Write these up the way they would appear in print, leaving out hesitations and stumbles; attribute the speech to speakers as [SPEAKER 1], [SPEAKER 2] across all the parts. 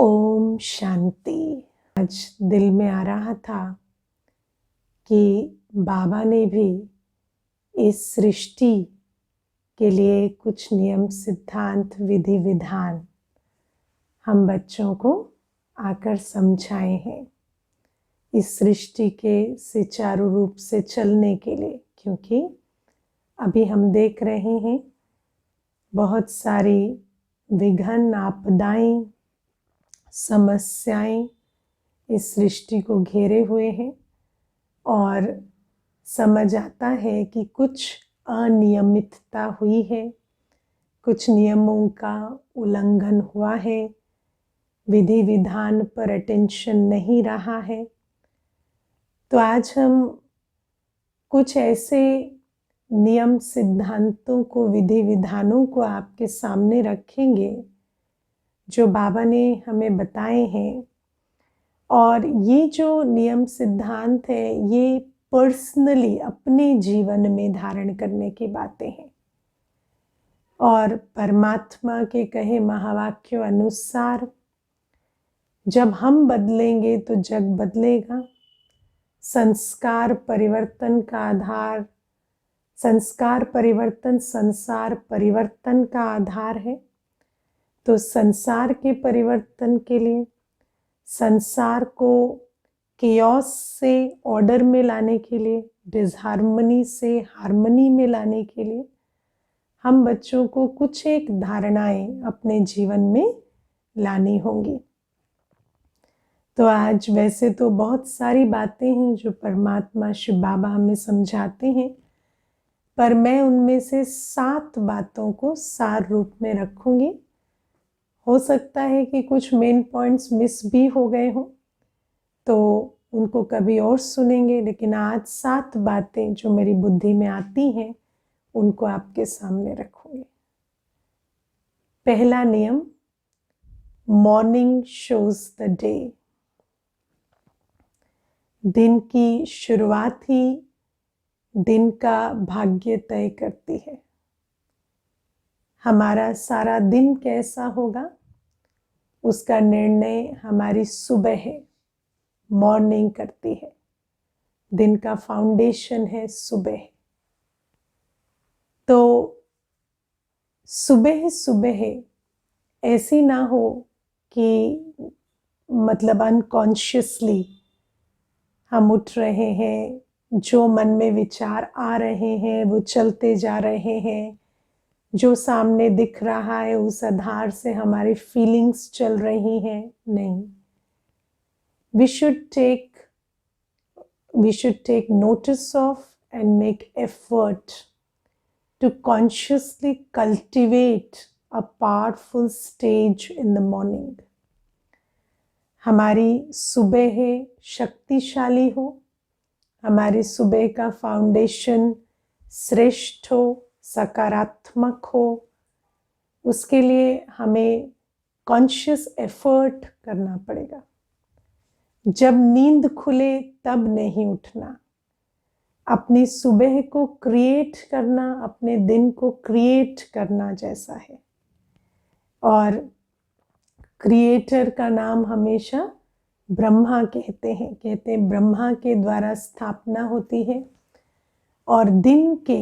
[SPEAKER 1] ओम शांति। आज दिल में आ रहा था कि बाबा ने भी इस सृष्टि के लिए कुछ नियम सिद्धांत विधि विधान हम बच्चों को आकर समझाए हैं इस सृष्टि के सुचारू रूप से चलने के लिए, क्योंकि अभी हम देख रहे हैं बहुत सारी विघ्न आपदाएं समस्याएं इस सृष्टि को घेरे हुए हैं और समझ आता है कि कुछ अनियमितता हुई है, कुछ नियमों का उल्लंघन हुआ है, विधि विधान पर अटेंशन नहीं रहा है। तो आज हम कुछ ऐसे नियम सिद्धांतों को विधि विधानों को आपके सामने रखेंगे जो बाबा ने हमें बताए हैं। और ये जो नियम सिद्धांत है ये पर्सनली अपने जीवन में धारण करने की बातें हैं और परमात्मा के कहे महावाक्यों अनुसार जब हम बदलेंगे तो जग बदलेगा। संस्कार परिवर्तन का आधार, संस्कार परिवर्तन संसार परिवर्तन का आधार है। तो संसार के परिवर्तन के लिए, संसार को केओस से ऑर्डर में लाने के लिए, डिसहार्मनी से हार्मनी में लाने के लिए हम बच्चों को कुछ एक धारणाएं अपने जीवन में लानी होंगी। तो आज वैसे तो बहुत सारी बातें हैं जो परमात्मा शिव बाबा हमें समझाते हैं, पर मैं उनमें से 7 बातों को सार रूप में रखूंगी। हो सकता है कि कुछ मेन पॉइंट्स मिस भी हो गए हों, तो उनको कभी और सुनेंगे, लेकिन आज 7 बातें जो मेरी बुद्धि में आती हैं उनको आपके सामने रखूंगी। पहला नियम, मॉर्निंग शोज द डे। दिन की शुरुआत ही दिन का भाग्य तय करती है। हमारा सारा दिन कैसा होगा उसका निर्णय हमारी सुबह है, मॉर्निंग करती है। दिन का फाउंडेशन है सुबह। तो सुबह सुबह ऐसी ना हो कि मतलब अनकॉन्शियसली हम उठ रहे हैं, जो मन में विचार आ रहे हैं वो चलते जा रहे हैं, जो सामने दिख रहा है उस आधार से हमारी फीलिंग्स चल रही हैं। नहीं, we should take notice of and make effort to consciously cultivate a powerful stage in the morning. हमारी सुबह शक्तिशाली हो, हमारी सुबह का फाउंडेशन श्रेष्ठ हो, सकारात्मक हो, उसके लिए हमें कॉन्शियस एफर्ट करना पड़ेगा। जब नींद खुले तब नहीं उठना। अपनी सुबह को क्रिएट करना अपने दिन को क्रिएट करना जैसा है। और क्रिएटर का नाम हमेशा ब्रह्मा कहते हैं ब्रह्मा के द्वारा स्थापना होती है। और दिन के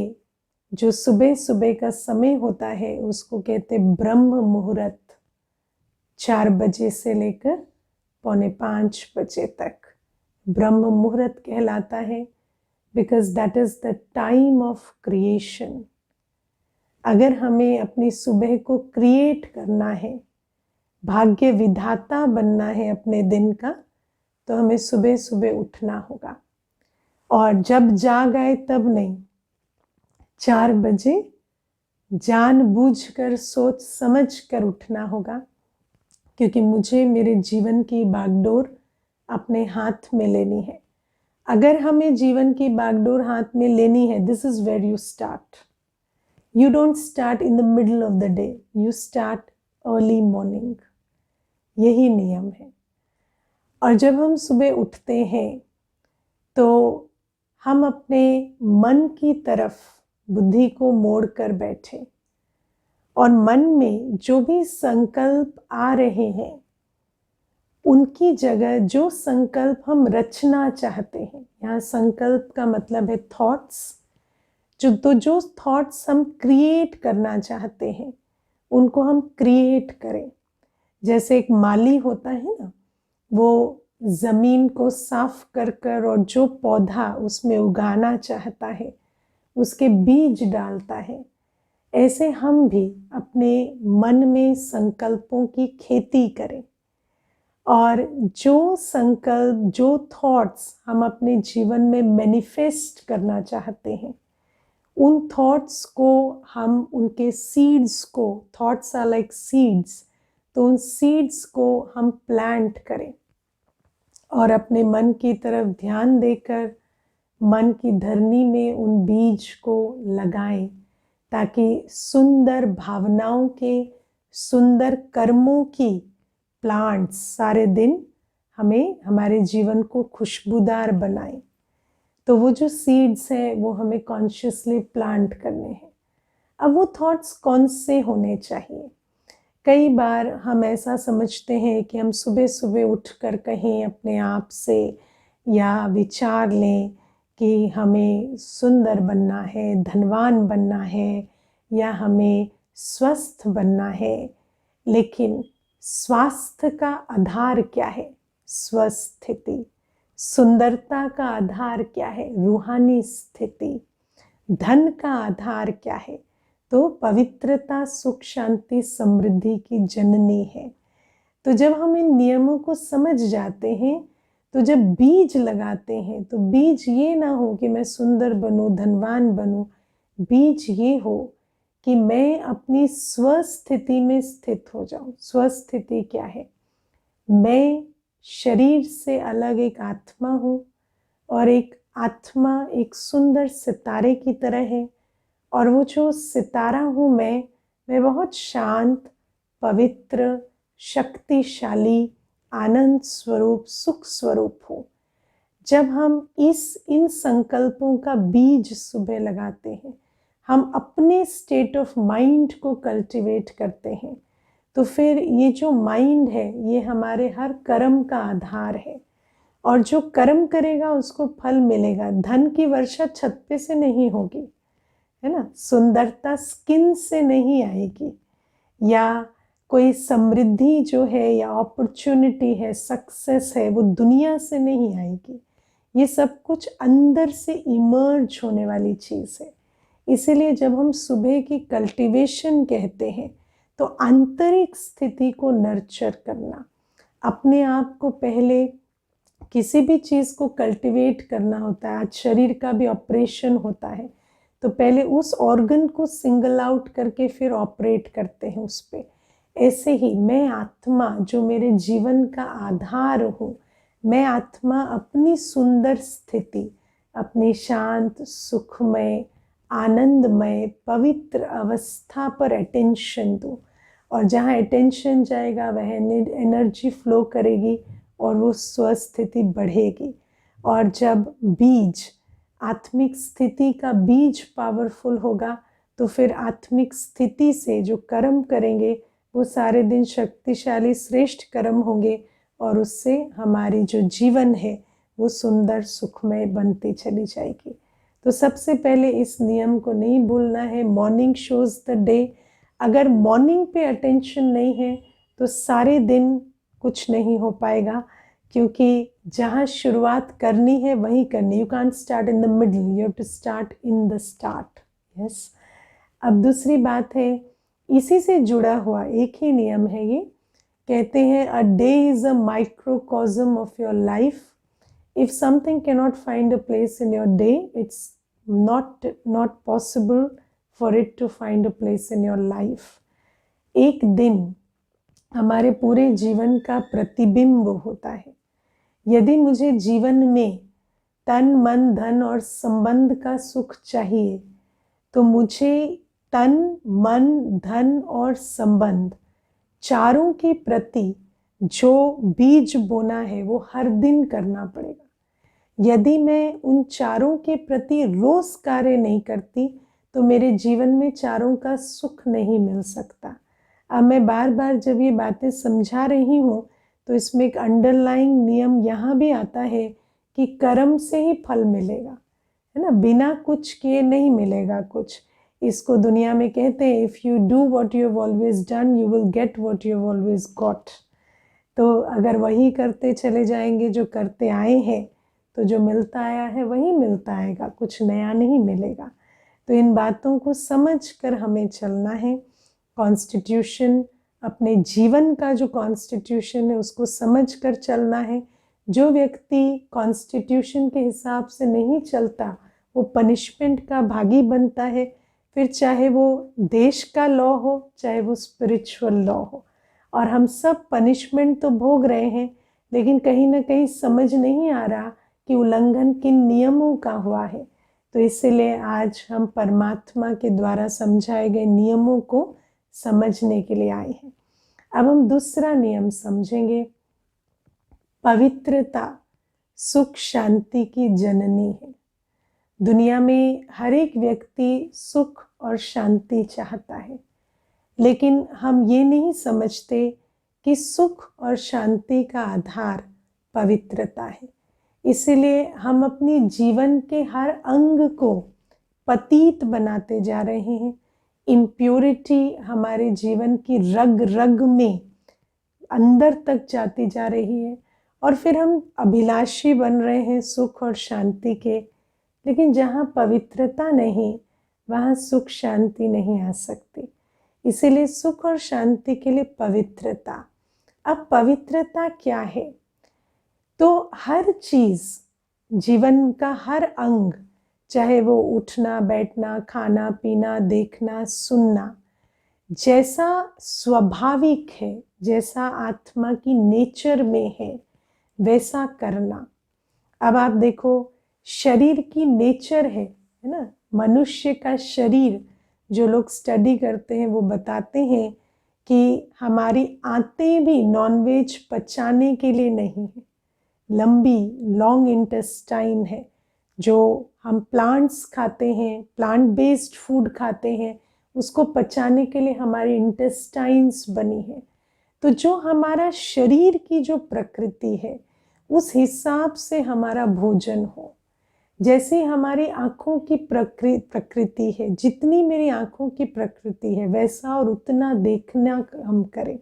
[SPEAKER 1] जो सुबह सुबह का समय होता है उसको कहते ब्रह्म मुहूर्त, 4 बजे से लेकर 4:45 बजे तक ब्रह्म मुहूर्त कहलाता है, because that is the time of creation. अगर हमें अपनी सुबह को क्रिएट करना है, भाग्य विधाता बनना है अपने दिन का, तो हमें सुबह सुबह उठना होगा। और जब जाग आए तब नहीं, 4 बजे जानबूझकर सोच समझ कर उठना होगा, क्योंकि मुझे मेरे जीवन की बागडोर अपने हाथ में लेनी है। अगर हमें जीवन की बागडोर हाथ में लेनी है, this is where you start. You don't start in the middle of the day, you start early morning. यही नियम है। और जब हम सुबह उठते हैं तो हम अपने मन की तरफ बुद्धि को मोड़ कर बैठे और मन में जो भी संकल्प आ रहे हैं उनकी जगह जो संकल्प हम रचना चाहते हैं, यहाँ संकल्प का मतलब है थॉट्स, जो थॉट्स हम क्रिएट करना चाहते हैं उनको हम क्रिएट करें। जैसे एक माली होता है ना, वो ज़मीन को साफ कर कर और जो पौधा उसमें उगाना चाहता है उसके बीज डालता है, ऐसे हम भी अपने मन में संकल्पों की खेती करें और जो संकल्प, जो थॉट्स हम अपने जीवन में मैनिफेस्ट करना चाहते हैं, उन थॉट्स को हम उनके सीड्स को, थॉट्स आर लाइक सीड्स, तो उन सीड्स को हम प्लांट करें और अपने मन की तरफ ध्यान देकर मन की धरनी में उन बीज को लगाएं, ताकि सुंदर भावनाओं के, सुंदर कर्मों की प्लांट्स सारे दिन हमें, हमारे जीवन को खुशबूदार बनाएं। तो वो जो सीड्स हैं वो हमें कॉन्शियसली प्लांट करने हैं। अब वो थॉट्स कौन से होने चाहिए? कई बार हम ऐसा समझते हैं कि हम सुबह सुबह उठकर कहीं अपने आप से या विचार लें कि हमें सुंदर बनना है, धनवान बनना है या हमें स्वस्थ बनना है, लेकिन स्वास्थ्य का आधार क्या है? स्वस्थिति। सुंदरता का आधार क्या है? रूहानी स्थिति। धन का आधार क्या है? तो पवित्रता, सुख, शांति, समृद्धि की जननी है। तो जब हम इन नियमों को समझ जाते हैं, तो जब बीज लगाते हैं तो बीज ये ना हो कि मैं सुंदर बनूं, धनवान बनूं, बीज ये हो कि मैं अपनी स्वस्थिति में स्थित हो जाऊं। स्वस्थिति क्या है? मैं शरीर से अलग एक आत्मा हूँ और एक आत्मा एक सुंदर सितारे की तरह है, और वो जो सितारा हूँ मैं बहुत शांत, पवित्र, शक्तिशाली, आनंद स्वरूप, सुख स्वरूप हूँ। जब हम इन संकल्पों का बीज सुबह लगाते हैं, हम अपने स्टेट ऑफ माइंड को कल्टीवेट करते हैं, तो फिर ये जो माइंड है ये हमारे हर कर्म का आधार है, और जो कर्म करेगा उसको फल मिलेगा। धन की वर्षा छत पे से नहीं होगी, है ना, सुंदरता स्किन से नहीं आएगी, या कोई समृद्धि जो है या अपॉर्चुनिटी है, सक्सेस है, वो दुनिया से नहीं आएगी। ये सब कुछ अंदर से इमर्ज होने वाली चीज़ है। इसीलिए जब हम सुबह की कल्टीवेशन कहते हैं तो आंतरिक स्थिति को नर्चर करना, अपने आप को पहले किसी भी चीज़ को कल्टीवेट करना होता है। आज शरीर का भी ऑपरेशन होता है, तो पहले उस ऑर्गन को सिंगल आउट करके फिर ऑपरेट करते हैं उस पर। ऐसे ही मैं आत्मा, जो मेरे जीवन का आधार हूँ, मैं आत्मा अपनी सुंदर स्थिति, अपनी शांत, सुखमय, आनंदमय, पवित्र अवस्था पर अटेंशन दूँ, और जहाँ अटेंशन जाएगा वह एनर्जी फ्लो करेगी और वो स्वस्थिति बढ़ेगी। और जब बीज, आत्मिक स्थिति का बीज पावरफुल होगा, तो फिर आत्मिक स्थिति से जो कर्म करेंगे वो सारे दिन शक्तिशाली, श्रेष्ठ कर्म होंगे, और उससे हमारी जो जीवन है वो सुंदर, सुखमय बनती चली जाएगी। तो सबसे पहले इस नियम को नहीं भूलना है। Morning shows the day. अगर मॉर्निंग पे अटेंशन नहीं है तो सारे दिन कुछ नहीं हो पाएगा, क्योंकि जहाँ शुरुआत करनी है वहीं करनी। You can't start in the middle, you have to start in the start. Yes. अब दूसरी बात है, इसी से जुड़ा हुआ एक ही नियम है ये। कहते हैं a day is a microcosm of your life. If something can not find a place in your day, it's not possible for it to find a place in your life. एक दिन हमारे पूरे जीवन का प्रतिबिंब होता है। यदि मुझे जीवन में तन, मन, धन और संबंध का सुख चाहिए, तो मुझे तन, मन, धन और संबंध चारों के प्रति जो बीज बोना है वो हर दिन करना पड़ेगा। यदि मैं उन चारों के प्रति रोज कार्य नहीं करती तो मेरे जीवन में चारों का सुख नहीं मिल सकता। अब मैं बार बार जब ये बातें समझा रही हूँ तो इसमें एक अंडरलाइंग नियम यहाँ भी आता है कि कर्म से ही फल मिलेगा, है ना, बिना कुछ किए नहीं मिलेगा कुछ। इसको दुनिया में कहते हैं if you do what you have always done you will get what you have always got. तो अगर वही करते चले जाएंगे जो करते आए हैं तो जो मिलता आया है वही मिलता आएगा, कुछ नया नहीं मिलेगा। तो इन बातों को समझ कर हमें चलना है। कॉन्स्टिट्यूशन, अपने जीवन का जो कॉन्स्टिट्यूशन है उसको समझ कर चलना है। जो व्यक्ति कॉन्स्टिट्यूशन के हिसाब से नहीं चलता वो पनिशमेंट का भागी बनता है, फिर चाहे वो देश का लॉ हो चाहे वो स्पिरिचुअल लॉ हो। और हम सब पनिशमेंट तो भोग रहे हैं, लेकिन कहीं ना कहीं समझ नहीं आ रहा कि उल्लंघन किन नियमों का हुआ है। तो इसीलिए आज हम परमात्मा के द्वारा समझाए गए नियमों को समझने के लिए आए हैं। अब हम दूसरा नियम समझेंगे। पवित्रता सुख शांति की जननी है। दुनिया में हर एक व्यक्ति सुख और शांति चाहता है, लेकिन हम ये नहीं समझते कि सुख और शांति का आधार पवित्रता है। इसीलिए हम अपनी जीवन के हर अंग को पतित बनाते जा रहे हैं। इम्प्योरिटी हमारे जीवन की रग रग में अंदर तक जाती जा रही है, और फिर हम अभिलाषी बन रहे हैं सुख और शांति के। लेकिन जहाँ पवित्रता नहीं वहाँ सुख शांति नहीं आ सकती। इसीलिए सुख और शांति के लिए पवित्रता। अब पवित्रता क्या है? तो हर चीज़, जीवन का हर अंग, चाहे वो उठना बैठना खाना पीना देखना सुनना, जैसा स्वाभाविक है, जैसा आत्मा की नेचर में है वैसा करना। अब आप देखो, शरीर की नेचर है ना, मनुष्य का शरीर, जो लोग स्टडी करते हैं वो बताते हैं कि हमारी आंतें भी नॉनवेज पचाने के लिए नहीं है, लंबी लॉन्ग इंटेस्टाइन है। जो हम प्लांट्स खाते हैं, प्लांट बेस्ड फूड खाते हैं, उसको पचाने के लिए हमारी इंटेस्टाइन्स बनी है। तो जो हमारा शरीर की जो प्रकृति है उस हिसाब से हमारा भोजन हो। जैसे हमारी आँखों की प्रकृति है, जितनी मेरी आँखों की प्रकृति है वैसा और उतना देखना हम करें।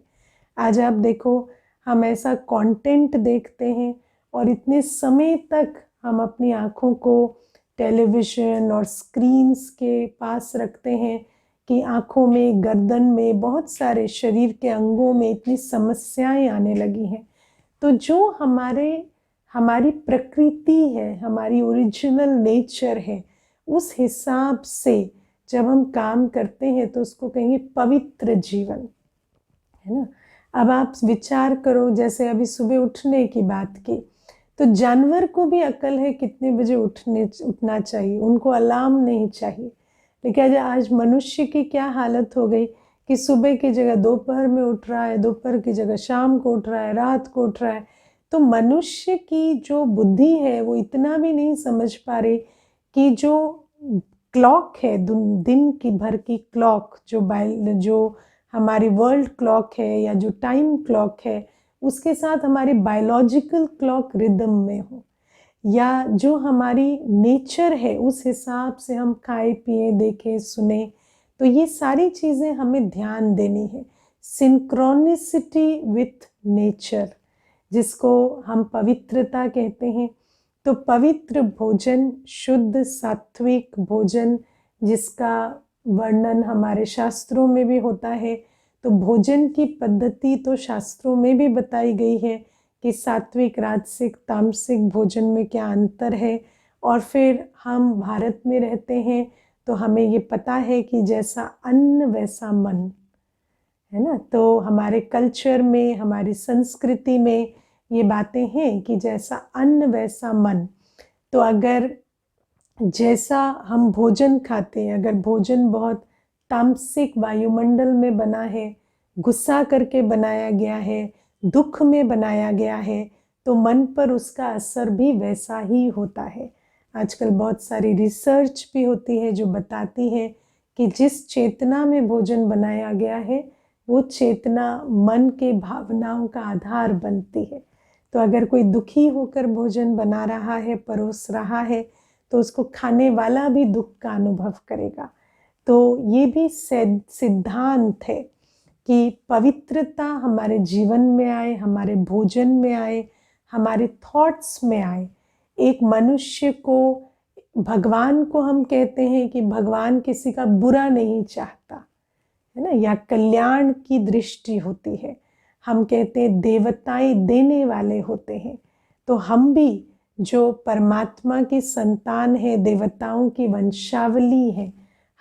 [SPEAKER 1] आज आप देखो, हम ऐसा कंटेंट देखते हैं और इतने समय तक हम अपनी आँखों को टेलीविज़न और स्क्रीन्स के पास रखते हैं कि आँखों में, गर्दन में, बहुत सारे शरीर के अंगों में इतनी समस्याएं आने लगी हैं। तो जो हमारी प्रकृति है, हमारी ओरिजिनल नेचर है, उस हिसाब से जब हम काम करते हैं तो उसको कहेंगे पवित्र जीवन, है ना। अब आप विचार करो, जैसे अभी सुबह उठने की बात की, तो जानवर को भी अकल है कितने बजे उठना चाहिए, उनको अलार्म नहीं चाहिए। लेकिन आज मनुष्य की क्या हालत हो गई कि सुबह की जगह दोपहर में उठ रहा है, दोपहर की जगह शाम को उठ रहा है, रात को उठ रहा है। तो मनुष्य की जो बुद्धि है वो इतना भी नहीं समझ पा रही कि जो क्लॉक है, दिन की भर की क्लॉक, जो हमारी वर्ल्ड क्लॉक है या जो टाइम क्लॉक है, उसके साथ हमारी बायोलॉजिकल क्लॉक रिदम में हो, या जो हमारी नेचर है उस हिसाब से हम खाए पिए देखें सुने। तो ये सारी चीज़ें हमें ध्यान देनी है। सिंक्रोनिसिटी विथ नेचर, जिसको हम पवित्रता कहते हैं। तो पवित्र भोजन, शुद्ध सात्विक भोजन, जिसका वर्णन हमारे शास्त्रों में भी होता है। तो भोजन की पद्धति तो शास्त्रों में भी बताई गई है कि सात्विक, राजसिक, तामसिक भोजन में क्या अंतर है। और फिर हम भारत में रहते हैं तो हमें ये पता है कि जैसा अन्न वैसा मन, है ना। तो हमारे कल्चर में, हमारी संस्कृति में ये बातें हैं कि जैसा अन्न वैसा मन। तो अगर जैसा हम भोजन खाते हैं, अगर भोजन बहुत तामसिक वायुमंडल में बना है, गुस्सा करके बनाया गया है, दुख में बनाया गया है, तो मन पर उसका असर भी वैसा ही होता है। आजकल बहुत सारी रिसर्च भी होती है जो बताती है कि जिस चेतना में भोजन बनाया गया है वो चेतना मन के भावनाओं का आधार बनती है। तो अगर कोई दुखी होकर भोजन बना रहा है, परोस रहा है, तो उसको खाने वाला भी दुख का अनुभव करेगा। तो ये भी सिद्धांत है कि पवित्रता हमारे जीवन में आए, हमारे भोजन में आए, हमारे थॉट्स में आए। एक मनुष्य को, भगवान को हम कहते हैं कि भगवान किसी का बुरा नहीं चाहता, है ना, या कल्याण की दृष्टि होती है। हम कहते हैं देवताएं देने वाले होते हैं। तो हम भी जो परमात्मा की संतान है, देवताओं की वंशावली है,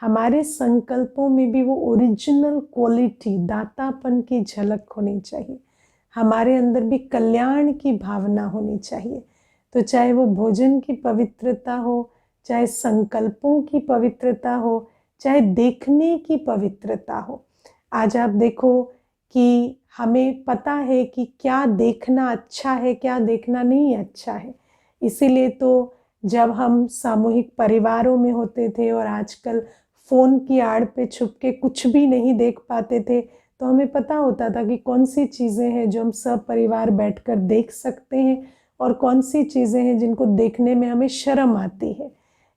[SPEAKER 1] हमारे संकल्पों में भी वो ओरिजिनल क्वालिटी, दातापन की झलक होनी चाहिए। हमारे अंदर भी कल्याण की भावना होनी चाहिए। तो चाहे वो भोजन की पवित्रता हो, चाहे संकल्पों की पवित्रता हो, चाहे देखने की पवित्रता हो। आज आप देखो कि हमें पता है कि क्या देखना अच्छा है, क्या देखना नहीं अच्छा है। इसीलिए तो जब हम सामूहिक परिवारों में होते थे और आजकल फ़ोन की आड़ पे छुप के कुछ भी नहीं देख पाते थे, तो हमें पता होता था कि कौन सी चीज़ें हैं जो हम सब परिवार बैठकर देख सकते हैं और कौन सी चीज़ें हैं जिनको देखने में हमें शर्म आती है।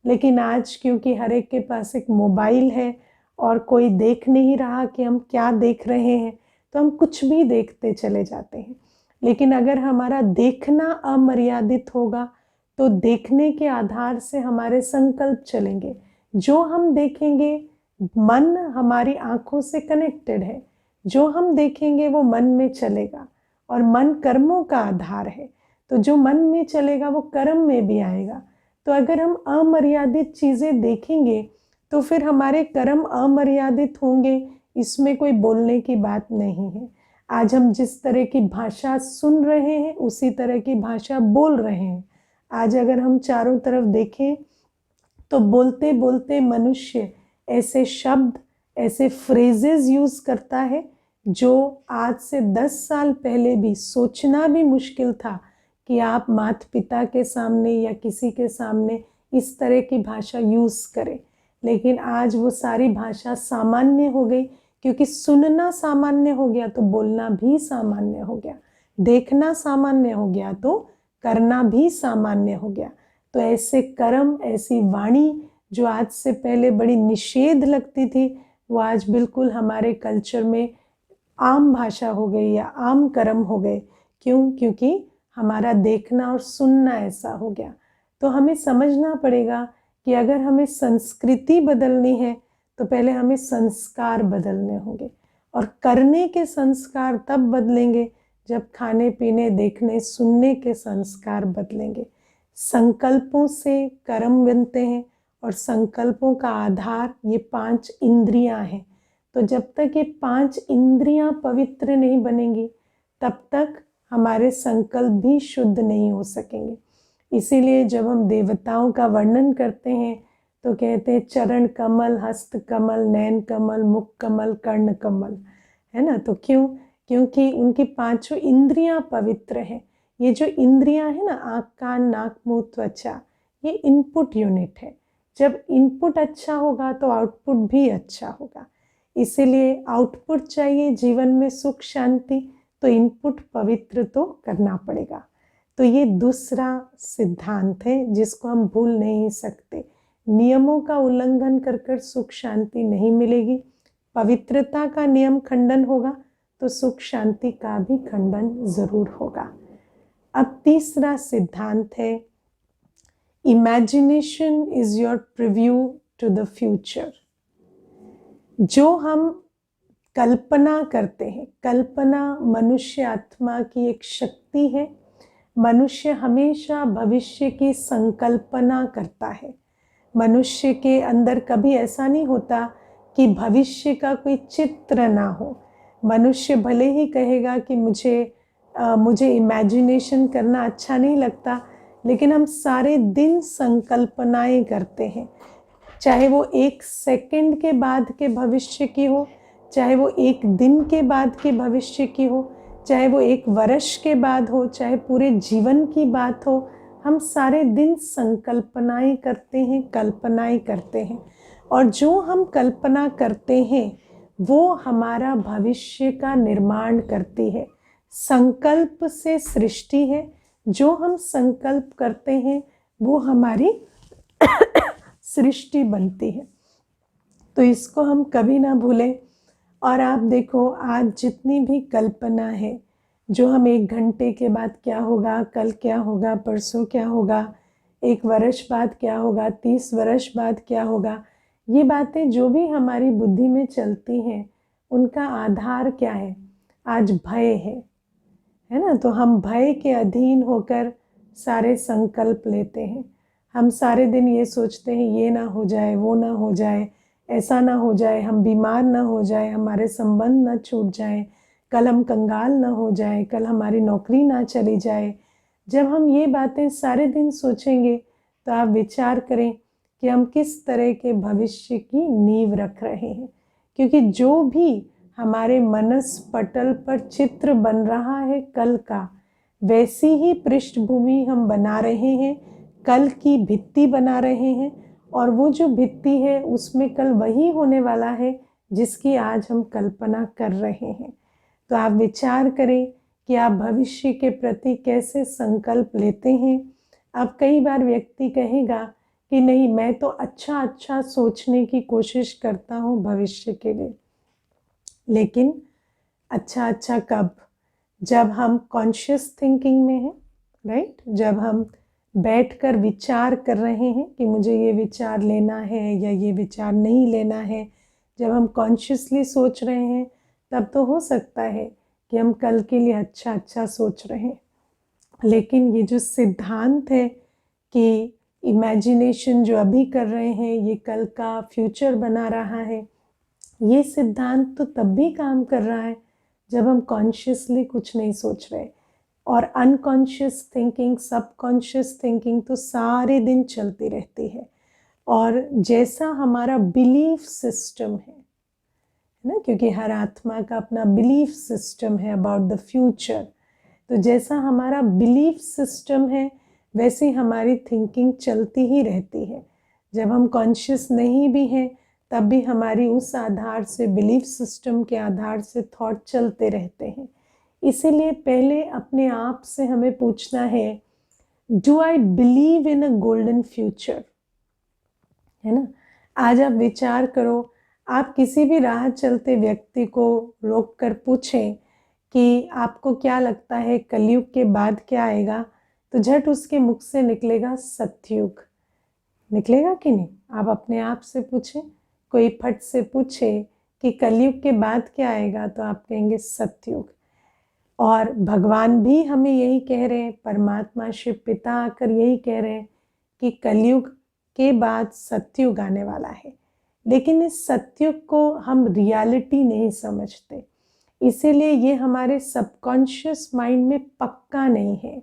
[SPEAKER 1] लेकिन आज क्योंकि हर एक के पास एक मोबाइल है और कोई देख नहीं रहा कि हम क्या देख रहे हैं, तो हम कुछ भी देखते चले जाते हैं। लेकिन अगर हमारा देखना अमर्यादित होगा तो देखने के आधार से हमारे संकल्प चलेंगे। जो हम देखेंगे, मन हमारी आँखों से कनेक्टेड है, जो हम देखेंगे वो मन में चलेगा और मन कर्मों का आधार है। तो जो मन में चलेगा वो कर्म में भी आएगा। तो अगर हम अमर्यादित चीज़ें देखेंगे तो फिर हमारे कर्म अमर्यादित होंगे, इसमें कोई बोलने की बात नहीं है। आज हम जिस तरह की भाषा सुन रहे हैं उसी तरह की भाषा बोल रहे हैं। आज अगर हम चारों तरफ देखें तो बोलते बोलते मनुष्य ऐसे शब्द, ऐसे फ्रेजेस यूज़ करता है जो आज से 10 साल पहले भी सोचना भी मुश्किल था कि आप माता पिता के सामने या किसी के सामने इस तरह की भाषा यूज़ करें। लेकिन आज वो सारी भाषा सामान्य हो गई, क्योंकि सुनना सामान्य हो गया तो बोलना भी सामान्य हो गया, देखना सामान्य हो गया तो करना भी सामान्य हो गया। तो ऐसे कर्म, ऐसी वाणी जो आज से पहले बड़ी निषेध लगती थी, वो आज बिल्कुल हमारे कल्चर में आम भाषा हो गई या आम कर्म हो गए। क्यों? क्योंकि हमारा देखना और सुनना ऐसा हो गया। तो हमें समझना पड़ेगा कि अगर हमें संस्कृति बदलनी है तो पहले हमें संस्कार बदलने होंगे, और करने के संस्कार तब बदलेंगे जब खाने पीने, देखने, सुनने के संस्कार बदलेंगे। संकल्पों से कर्म बनते हैं और संकल्पों का आधार ये 5 इंद्रियां हैं। तो जब तक ये 5 इंद्रियां पवित्र नहीं बनेंगी तब तक हमारे संकल्प भी शुद्ध नहीं हो सकेंगे। इसीलिए जब हम देवताओं का वर्णन करते हैं तो कहते हैं चरण कमल, हस्त कमल, नयन कमल, मुख कमल, कर्ण कमल, है ना। तो क्यों? क्योंकि उनकी 5 इंद्रियां पवित्र हैं। ये जो इंद्रियां हैं ना, आँख, कान, नाक, मुंह, त्वचा, ये इनपुट यूनिट है। जब इनपुट अच्छा होगा तो आउटपुट भी अच्छा होगा। इसीलिए आउटपुट चाहिए जीवन में, सुख शांति, तो इनपुट पवित्र तो करना पड़ेगा। तो ये दूसरा सिद्धांत है जिसको हम भूल नहीं सकते। नियमों का उल्लंघन कर कर सुख शांति नहीं मिलेगी। पवित्रता का नियम खंडन होगा तो सुख शांति का भी खंडन जरूर होगा। अब तीसरा सिद्धांत है, imagination is your preview to the future. जो हम कल्पना करते हैं, कल्पना मनुष्य आत्मा की एक शक्ति है। मनुष्य हमेशा भविष्य की संकल्पना करता है। मनुष्य के अंदर कभी ऐसा नहीं होता कि भविष्य का कोई चित्र ना हो। मनुष्य भले ही कहेगा कि मुझे इमेजिनेशन करना अच्छा नहीं लगता, लेकिन हम सारे दिन संकल्पनाएं करते हैं। चाहे वो 1 सेकंड के बाद के भविष्य की हो, चाहे वो 1 दिन के बाद के भविष्य की हो, चाहे वो 1 वर्ष के बाद हो, चाहे पूरे जीवन की बात हो, हम सारे दिन संकल्पनाएं करते हैं, कल्पनाएं करते हैं। और जो हम कल्पना करते हैं वो हमारा भविष्य का निर्माण करती है। संकल्प से सृष्टि है, जो हम संकल्प करते हैं वो हमारी सृष्टि बनती है। तो इसको हम कभी ना भूलें। और आप देखो, आज जितनी भी कल्पना है, जो हम 1 घंटे के बाद क्या होगा, कल क्या होगा, परसों क्या होगा, 1 वर्ष बाद क्या होगा, 30 वर्ष बाद क्या होगा, ये बातें जो भी हमारी बुद्धि में चलती हैं, उनका आधार क्या है? आज भय है ना। तो हम भय के अधीन होकर सारे संकल्प लेते हैं। हम सारे दिन ये सोचते हैं, ये ना हो जाए, वो ना हो जाए, ऐसा ना हो जाए, हम बीमार ना हो जाए, हमारे संबंध ना छूट जाए, कल हम कंगाल ना हो जाए, कल हमारी नौकरी ना चली जाए। जब हम ये बातें सारे दिन सोचेंगे तो आप विचार करें कि हम किस तरह के भविष्य की नींव रख रहे हैं। क्योंकि जो भी हमारे मनस पटल पर चित्र बन रहा है कल का, वैसी ही पृष्ठभूमि हम बना रहे हैं, कल की भित्ति बना रहे हैं। और वो जो भित्ति है उसमें कल वही होने वाला है जिसकी आज हम कल्पना कर रहे हैं। तो आप विचार करें कि आप भविष्य के प्रति कैसे संकल्प लेते हैं। अब कई बार व्यक्ति कहेगा कि नहीं, मैं तो अच्छा अच्छा सोचने की कोशिश करता हूँ भविष्य के लिए। लेकिन अच्छा अच्छा कब? जब हम कॉन्शियस थिंकिंग में हैं, राइट? जब हम बैठकर विचार कर रहे हैं कि मुझे ये विचार लेना है या ये विचार नहीं लेना है, जब हम कॉन्शियसली सोच रहे हैं, तब तो हो सकता है कि हम कल के लिए अच्छा अच्छा सोच रहे हैं। लेकिन ये जो सिद्धांत है कि इमेजिनेशन जो अभी कर रहे हैं ये कल का फ्यूचर बना रहा है, ये सिद्धांत तो तब भी काम कर रहा है जब हम कॉन्शियसली कुछ नहीं सोच रहे। और अनकॉन्शियस थिंकिंग, सबकॉन्शियस थिंकिंग तो सारे दिन चलती रहती है। और जैसा हमारा बिलीफ सिस्टम है ना, क्योंकि हर आत्मा का अपना बिलीफ सिस्टम है अबाउट द फ्यूचर, तो जैसा हमारा बिलीफ सिस्टम है वैसे हमारी थिंकिंग चलती ही रहती है। जब हम कॉन्शियस नहीं भी हैं तब भी हमारी उस आधार से, बिलीफ सिस्टम के आधार से थॉट चलते रहते हैं। इसीलिए पहले अपने आप से हमें पूछना है, do I believe in a golden future? है ना। आज आप विचार करो, आप किसी भी राह चलते व्यक्ति को रोक कर पूछें कि आपको क्या लगता है कलयुग के बाद क्या आएगा, तो झट उसके मुख से निकलेगा सतयुग। निकलेगा कि नहीं? आप अपने आप से पूछें। कोई फट से पूछे कि कलयुग के बाद क्या आएगा, तो आप कहेंगे सतयुग। और भगवान भी हमें यही कह रहे हैं, परमात्मा शिव पिता आकर यही कह रहे हैं कि कलयुग के बाद सतयुग आने वाला है। लेकिन इस सतयुग को हम रियलिटी नहीं समझते, इसीलिए ये हमारे सबकॉन्शियस माइंड में पक्का नहीं है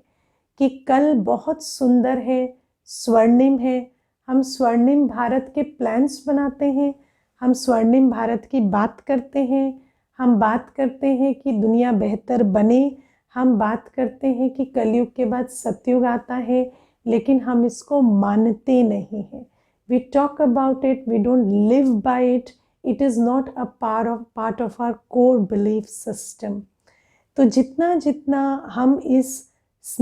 [SPEAKER 1] कि कल बहुत सुंदर है, स्वर्णिम है। हम स्वर्णिम भारत के प्लान्स बनाते हैं, हम स्वर्णिम भारत की बात करते हैं, हम बात करते हैं कि दुनिया बेहतर बने, हम बात करते हैं कि कलयुग के बाद सतयुग आता है, लेकिन हम इसको मानते नहीं हैं। We talk about it, we don't live by it. It is not a part of our core belief system. तो जितना जितना हम इस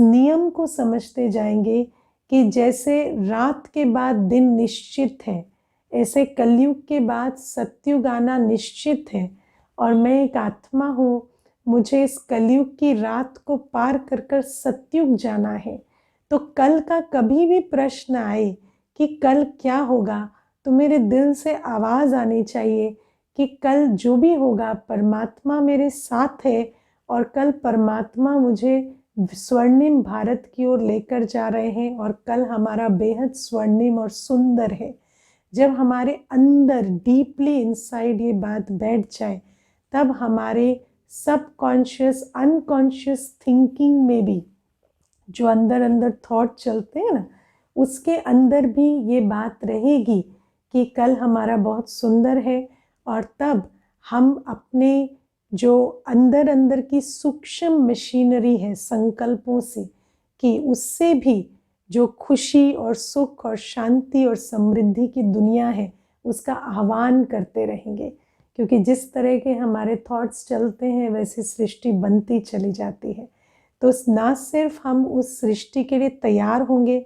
[SPEAKER 1] नियम को समझते जाएंगे कि जैसे रात के बाद दिन निश्चित है, ऐसे कलयुग के बाद सतयुग आना निश्चित है। और मैं एक आत्मा हूँ, मुझे इस कलयुग की रात को पार कर कर सतयुग जाना है। तो कल का कभी भी प्रश्न आए कि कल क्या होगा, तो मेरे दिल से आवाज़ आनी चाहिए कि कल जो भी होगा परमात्मा मेरे साथ है, और कल परमात्मा मुझे स्वर्णिम भारत की ओर लेकर जा रहे हैं, और कल हमारा बेहद स्वर्णिम और सुंदर है। जब हमारे अंदर डीपली इनसाइड ये बात बैठ जाए, तब हमारे सबकॉन्शियस, अनकॉन्शियस थिंकिंग में भी जो अंदर अंदर थॉट चलते हैं ना, उसके अंदर भी ये बात रहेगी कि कल हमारा बहुत सुंदर है। और तब हम अपने जो अंदर अंदर की सूक्ष्म मशीनरी है संकल्पों से, कि उससे भी जो खुशी और सुख और शांति और समृद्धि की दुनिया है, उसका आह्वान करते रहेंगे। क्योंकि जिस तरह के हमारे थॉट्स चलते हैं वैसी सृष्टि बनती चली जाती है। तो ना सिर्फ हम उस सृष्टि के लिए तैयार होंगे,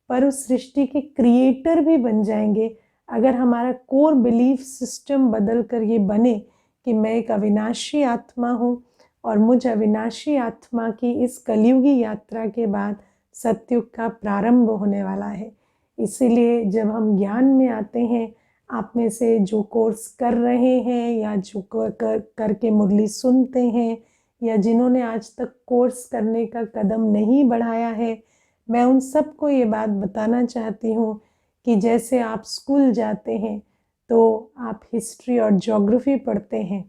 [SPEAKER 1] पर उस सृष्टि के क्रिएटर भी बन जाएंगे अगर हमारा कोर बिलीफ सिस्टम बदल कर ये बने कि मैं एक अविनाशी आत्मा हूँ और मुझ अविनाशी आत्मा की इस कलयुगी यात्रा के बाद सतयुग का प्रारंभ होने वाला है। इसीलिए जब हम ज्ञान में आते हैं, आप में से जो कोर्स कर रहे हैं या जो करके मुरली सुनते हैं या जिन्होंने आज तक कोर्स करने का कदम नहीं बढ़ाया है, मैं उन सबको ये बात बताना चाहती हूँ कि जैसे आप स्कूल जाते हैं तो आप हिस्ट्री और ज्योग्राफी पढ़ते हैं,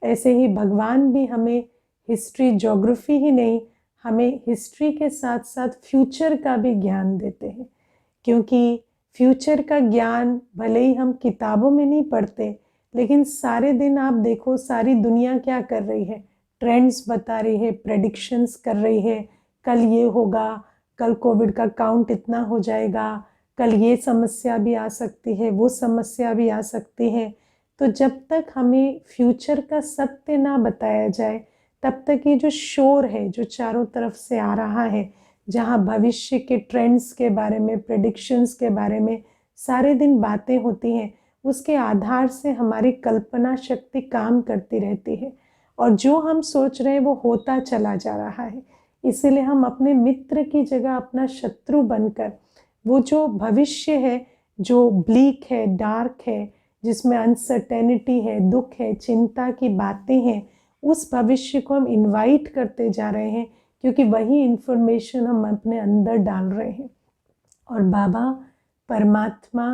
[SPEAKER 1] ऐसे ही भगवान भी हमें हिस्ट्री ज्योग्राफी ही नहीं, हमें हिस्ट्री के साथ साथ फ्यूचर का भी ज्ञान देते हैं। क्योंकि फ्यूचर का ज्ञान भले ही हम किताबों में नहीं पढ़ते, लेकिन सारे दिन आप देखो सारी दुनिया क्या कर रही है, ट्रेंड्स बता रही है, प्रेडिक्शंस कर रही है, कल ये होगा, कल कोविड का काउंट इतना हो जाएगा, कल ये समस्या भी आ सकती है, वो समस्या भी आ सकती है। तो जब तक हमें फ्यूचर का सत्य ना बताया जाए, तब तक ये जो शोर है जो चारों तरफ से आ रहा है, जहाँ भविष्य के ट्रेंड्स के बारे में, प्रेडिक्शंस के बारे में सारे दिन बातें होती हैं, उसके आधार से हमारी कल्पना शक्ति काम करती रहती है और जो हम सोच रहे हैं वो होता चला जा रहा है। इसीलिए हम अपने मित्र की जगह अपना शत्रु बनकर वो जो भविष्य है, जो ब्लीक है, डार्क है, जिसमें अनसर्टेनिटी है, दुख है, चिंता की बातें हैं, उस भविष्य को हम इनवाइट करते जा रहे हैं, क्योंकि वही इन्फॉर्मेशन हम अपने अंदर डाल रहे हैं। और बाबा परमात्मा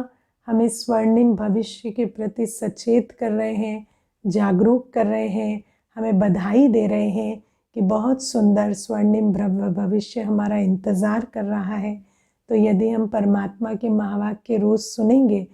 [SPEAKER 1] हमें स्वर्णिम भविष्य के प्रति सचेत कर रहे हैं, जागरूक कर रहे हैं, हमें बधाई दे रहे हैं कि बहुत सुंदर स्वर्णिम भविष्य हमारा इंतज़ार कर रहा है। तो यदि हम परमात्मा के महावाक्य रोज़ सुनेंगे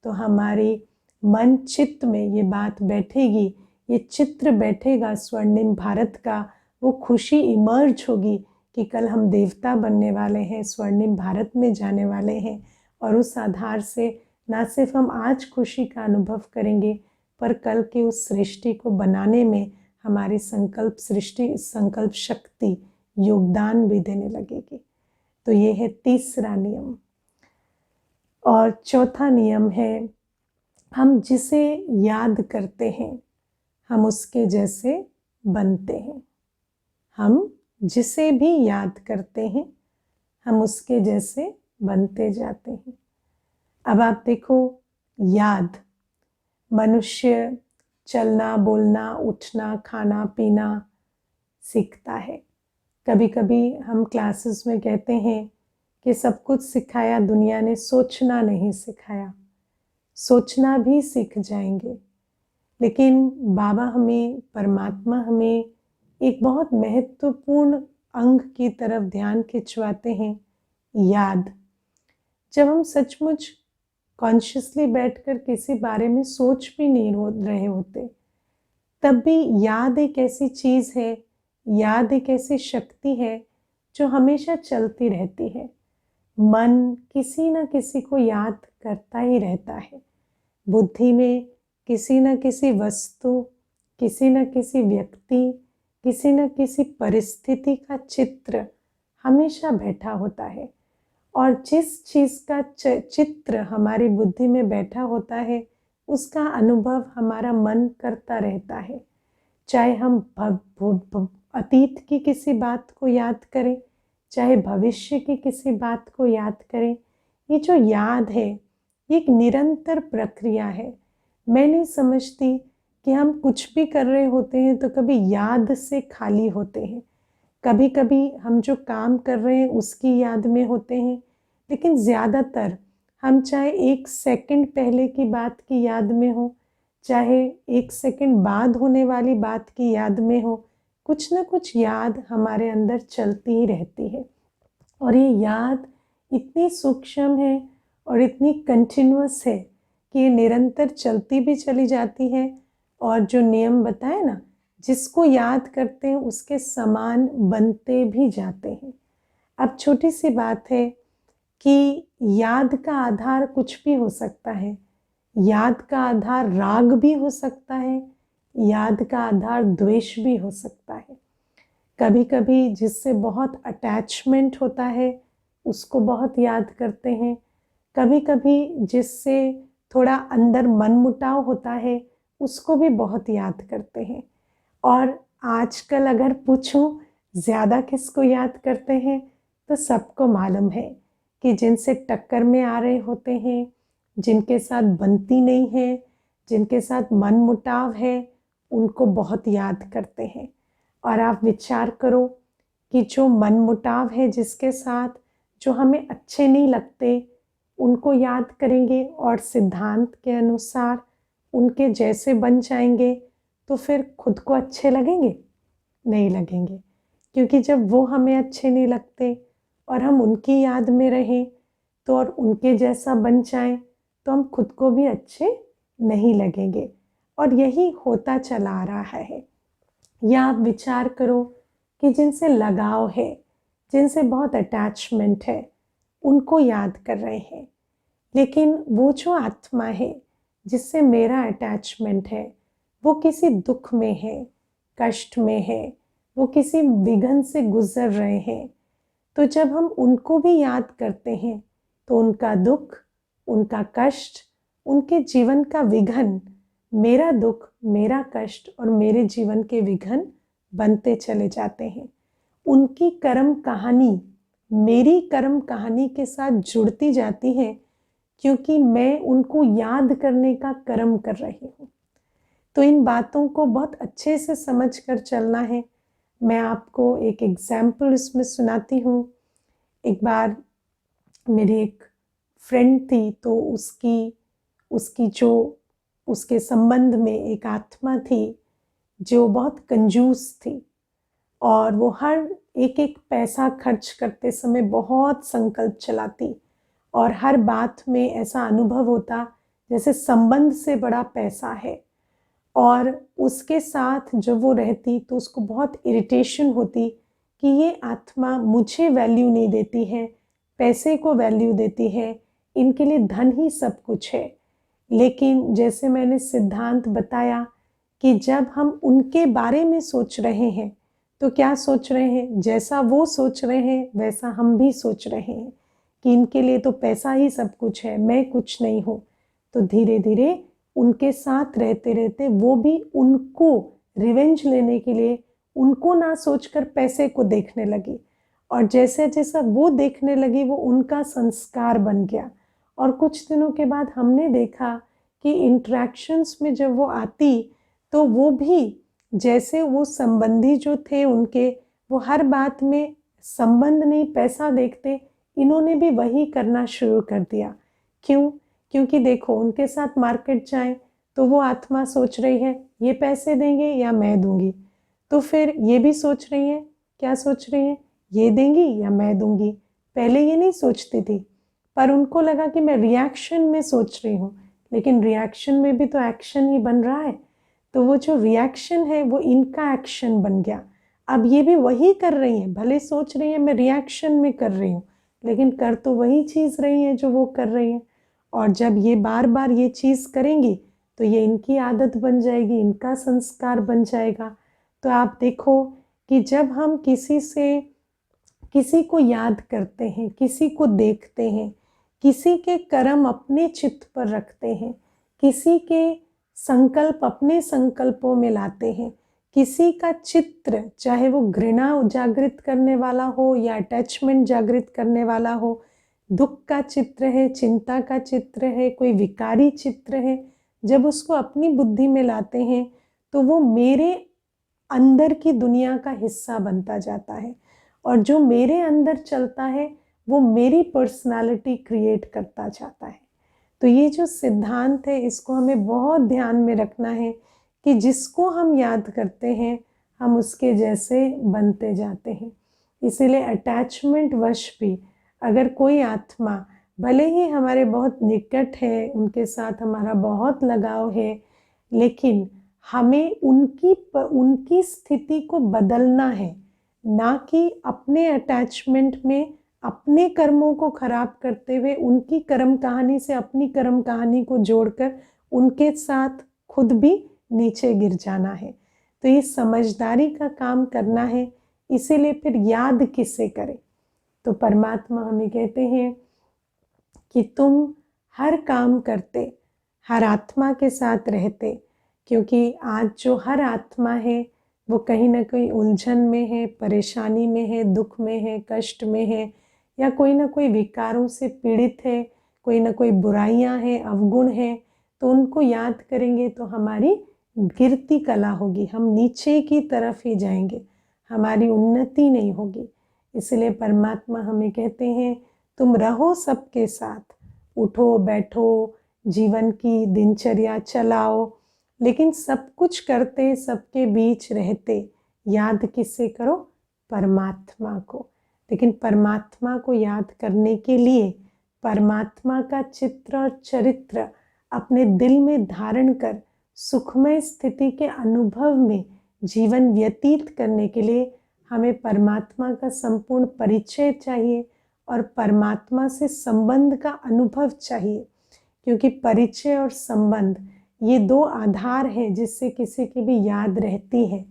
[SPEAKER 1] तो हमारी मन चित्त में ये बात बैठेगी, ये चित्र बैठेगा स्वर्णिम भारत का, वो खुशी इमर्ज होगी कि कल हम देवता बनने वाले हैं, स्वर्णिम भारत में जाने वाले हैं। और उस आधार से ना सिर्फ हम आज खुशी का अनुभव करेंगे, पर कल की उस सृष्टि को बनाने में हमारी संकल्प शक्ति योगदान भी देने लगेगी। तो ये है तीसरा नियम। और चौथा नियम है, हम जिसे याद करते हैं हम उसके जैसे बनते हैं। हम जिसे भी याद करते हैं हम उसके जैसे बनते जाते हैं। अब आप देखो, याद, मनुष्य चलना, बोलना, उठना, खाना पीना सीखता है। कभी कभी हम क्लासेस में कहते हैं कि सब कुछ सिखाया दुनिया ने, सोचना नहीं सिखाया। सोचना भी सीख जाएंगे, लेकिन बाबा हमें, परमात्मा हमें एक बहुत महत्वपूर्ण अंग की तरफ ध्यान खिंचवाते हैं, याद। जब हम सचमुच कॉन्शियसली बैठकर किसी बारे में सोच भी नहीं रहे होते, तब भी याद एक ऐसी चीज़ है, याद एक ऐसी शक्ति है जो हमेशा चलती रहती है। मन किसी न किसी को याद करता ही रहता है। बुद्धि में किसी न किसी वस्तु, किसी न किसी व्यक्ति, किसी न किसी परिस्थिति का चित्र हमेशा बैठा होता है। और जिस चीज़ का चित्र हमारी बुद्धि में बैठा होता है, उसका अनुभव हमारा मन करता रहता है। चाहे हम अतीत की किसी बात को याद करें, चाहे भविष्य की किसी बात को याद करें, ये जो याद है ये एक निरंतर प्रक्रिया है। मैं नहीं समझती कि हम कुछ भी कर रहे होते हैं तो कभी याद से खाली होते हैं। कभी कभी हम जो काम कर रहे हैं उसकी याद में होते हैं, लेकिन ज़्यादातर हम चाहे 1 सेकंड पहले की बात की याद में हो, चाहे 1 सेकंड बाद होने वाली बात की याद में हो, कुछ ना कुछ याद हमारे अंदर चलती ही रहती है। और ये याद इतनी सूक्ष्म है और इतनी कंटिन्यूअस है कि ये निरंतर चलती भी चली जाती है। और जो नियम बताए ना, जिसको याद करते हैं उसके समान बनते भी जाते हैं। अब छोटी सी बात है कि याद का आधार कुछ भी हो सकता है। याद का आधार राग भी हो सकता है, याद का आधार द्वेष भी हो सकता है। कभी कभी जिससे बहुत अटैचमेंट होता है उसको बहुत याद करते हैं, कभी कभी जिससे थोड़ा अंदर मनमुटाव होता है उसको भी बहुत याद करते हैं। और आजकल अगर पूछूं ज़्यादा किसको याद करते हैं, तो सबको मालूम है कि जिनसे टक्कर में आ रहे होते हैं, जिनके साथ बनती नहीं है, जिनके साथ मनमुटाव है, उनको बहुत याद करते हैं। और आप विचार करो कि जो मनमुटाव है जिसके साथ, जो हमें अच्छे नहीं लगते, उनको याद करेंगे और सिद्धांत के अनुसार उनके जैसे बन जाएंगे, तो फिर खुद को अच्छे लगेंगे? नहीं लगेंगे। क्योंकि जब वो हमें अच्छे नहीं लगते और हम उनकी याद में रहें तो और उनके जैसा बन जाएं, तो हम खुद को भी अच्छे नहीं लगेंगे। और यही होता चला आ रहा है। या आप विचार करो कि जिनसे लगाव है, जिनसे बहुत अटैचमेंट है, उनको याद कर रहे हैं, लेकिन वो जो आत्मा है जिससे मेरा अटैचमेंट है, वो किसी दुख में है, कष्ट में है, वो किसी विघ्न से गुजर रहे हैं। तो जब हम उनको भी याद करते हैं तो उनका दुख, उनका कष्ट, उनके जीवन का विघ्न मेरा दुख, मेरा कष्ट और मेरे जीवन के विघ्न बनते चले जाते हैं। उनकी कर्म कहानी मेरी कर्म कहानी के साथ जुड़ती जाती है, क्योंकि मैं उनको याद करने का कर्म कर रही हूँ। तो इन बातों को बहुत अच्छे से समझ कर चलना है। मैं आपको एक एग्जाम्पल इसमें सुनाती हूँ। एक बार मेरी एक फ्रेंड थी, तो उसकी जो उसके संबंध में एक आत्मा थी जो बहुत कंजूस थी, और वो हर एक एक पैसा खर्च करते समय बहुत संकल्प चलाती, और हर बात में ऐसा अनुभव होता जैसे संबंध से बड़ा पैसा है। और उसके साथ जब वो रहती तो उसको बहुत इरिटेशन होती कि ये आत्मा मुझे वैल्यू नहीं देती है, पैसे को वैल्यू देती है, इनके लिए धन ही सब कुछ है। लेकिन जैसे मैंने सिद्धांत बताया कि जब हम उनके बारे में सोच रहे हैं तो क्या सोच रहे हैं, जैसा वो सोच रहे हैं वैसा हम भी सोच रहे हैं कि इनके लिए तो पैसा ही सब कुछ है, मैं कुछ नहीं हूँ। तो धीरे धीरे उनके साथ रहते रहते वो भी उनको रिवेंज लेने के लिए उनको ना सोचकर पैसे को देखने लगी, और जैसे जैसा वो देखने लगी वो उनका संस्कार बन गया। और कुछ दिनों के बाद हमने देखा कि इंटरेक्शंस में जब वो आती तो वो भी, जैसे वो संबंधी जो थे उनके, वो हर बात में संबंध नहीं पैसा देखते, इन्होंने भी वही करना शुरू कर दिया। क्यों? क्योंकि देखो उनके साथ मार्केट जाए तो वो आत्मा सोच रही है ये पैसे देंगे या मैं दूंगी, तो फिर ये भी सोच रही है, क्या सोच रही है, ये देंगी या मैं दूंगी। पहले ये नहीं सोचती थी, पर उनको लगा कि मैं रिएक्शन में सोच रही हूँ, लेकिन रिएक्शन में भी तो एक्शन ही बन रहा है। तो वो जो रिएक्शन है वो इनका एक्शन बन गया। अब ये भी वही कर रही हैं, भले सोच रही है मैं रिएक्शन में कर रही हूँ, लेकिन कर तो वही चीज़ रही है जो वो कर रही हैं। और जब ये बार बार ये चीज़ करेंगी तो ये इनकी आदत बन जाएगी, इनका संस्कार बन जाएगा। तो आप देखो कि जब हम किसी को याद करते हैं, किसी को देखते हैं, किसी के कर्म अपने चित्त पर रखते हैं, किसी के संकल्प अपने संकल्पों में लाते हैं, किसी का चित्र, चाहे वो घृणा जागृत करने वाला हो या अटैचमेंट जागृत करने वाला हो, दुख का चित्र है, चिंता का चित्र है, कोई विकारी चित्र है, जब उसको अपनी बुद्धि में लाते हैं तो वो मेरे अंदर की दुनिया का हिस्सा बनता जाता है, और जो मेरे अंदर चलता है वो मेरी पर्सनालिटी क्रिएट करता जाता है। तो ये जो सिद्धांत है इसको हमें बहुत ध्यान में रखना है कि जिसको हम याद करते हैं हम उसके जैसे बनते जाते हैं। इसीलिए अटैचमेंट वश भी अगर कोई आत्मा भले ही हमारे बहुत निकट है, उनके साथ हमारा बहुत लगाव है, लेकिन हमें उनकी स्थिति को बदलना है, ना कि अपने अटैचमेंट में अपने कर्मों को खराब करते हुए उनकी कर्म कहानी से अपनी कर्म कहानी को जोड़कर उनके साथ खुद भी नीचे गिर जाना है। तो ये समझदारी का काम करना है। इसीलिए फिर याद किसे करें? तो परमात्मा हमें कहते हैं कि तुम हर काम करते, हर आत्मा के साथ रहते, क्योंकि आज जो हर आत्मा है वो कहीं ना कहीं उलझन में है, परेशानी में है, दुख में है, कष्ट में है, या कोई ना कोई विकारों से पीड़ित है, कोई ना कोई बुराइयां हैं, अवगुण है। तो उनको याद करेंगे तो हमारी गिरती कला होगी, हम नीचे की तरफ ही जाएंगे, हमारी उन्नति नहीं होगी। इसलिए परमात्मा हमें कहते हैं तुम रहो सबके साथ, उठो बैठो, जीवन की दिनचर्या चलाओ, लेकिन सब कुछ करते, सबके बीच रहते, याद किससे करो? परमात्मा को। लेकिन परमात्मा को याद करने के लिए परमात्मा का चित्र और चरित्र अपने दिल में धारण कर सुखमय स्थिति के अनुभव में जीवन व्यतीत करने के लिए हमें परमात्मा का संपूर्ण परिचय चाहिए और परमात्मा से संबंध का अनुभव चाहिए। क्योंकि परिचय और संबंध ये दो आधार हैं जिससे किसी की भी याद रहती है।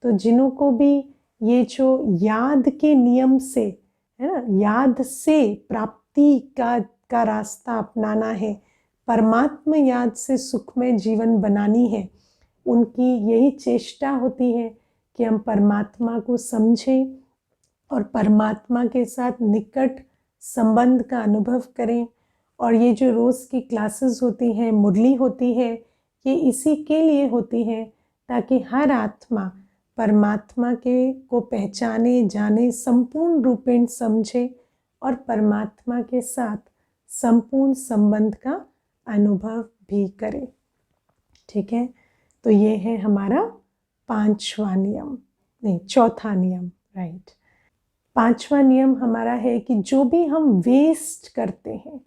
[SPEAKER 1] तो जिन्हों को भी ये जो याद के नियम से, है ना, याद से प्राप्ति का रास्ता अपनाना है, परमात्मा याद से सुखमय जीवन बनानी है, उनकी यही चेष्टा होती है कि हम परमात्मा को समझें और परमात्मा के साथ निकट संबंध का अनुभव करें। और ये जो रोज़ की क्लासेस होती हैं, मुरली होती है, ये इसी के लिए होती है ताकि हर आत्मा परमात्मा के को पहचाने, जाने, संपूर्ण रूपेण समझे और परमात्मा के साथ संपूर्ण संबंध का अनुभव भी करे। ठीक है, तो ये है हमारा चौथा नियम, राइट। पांचवा नियम हमारा है कि जो भी हम वेस्ट करते हैं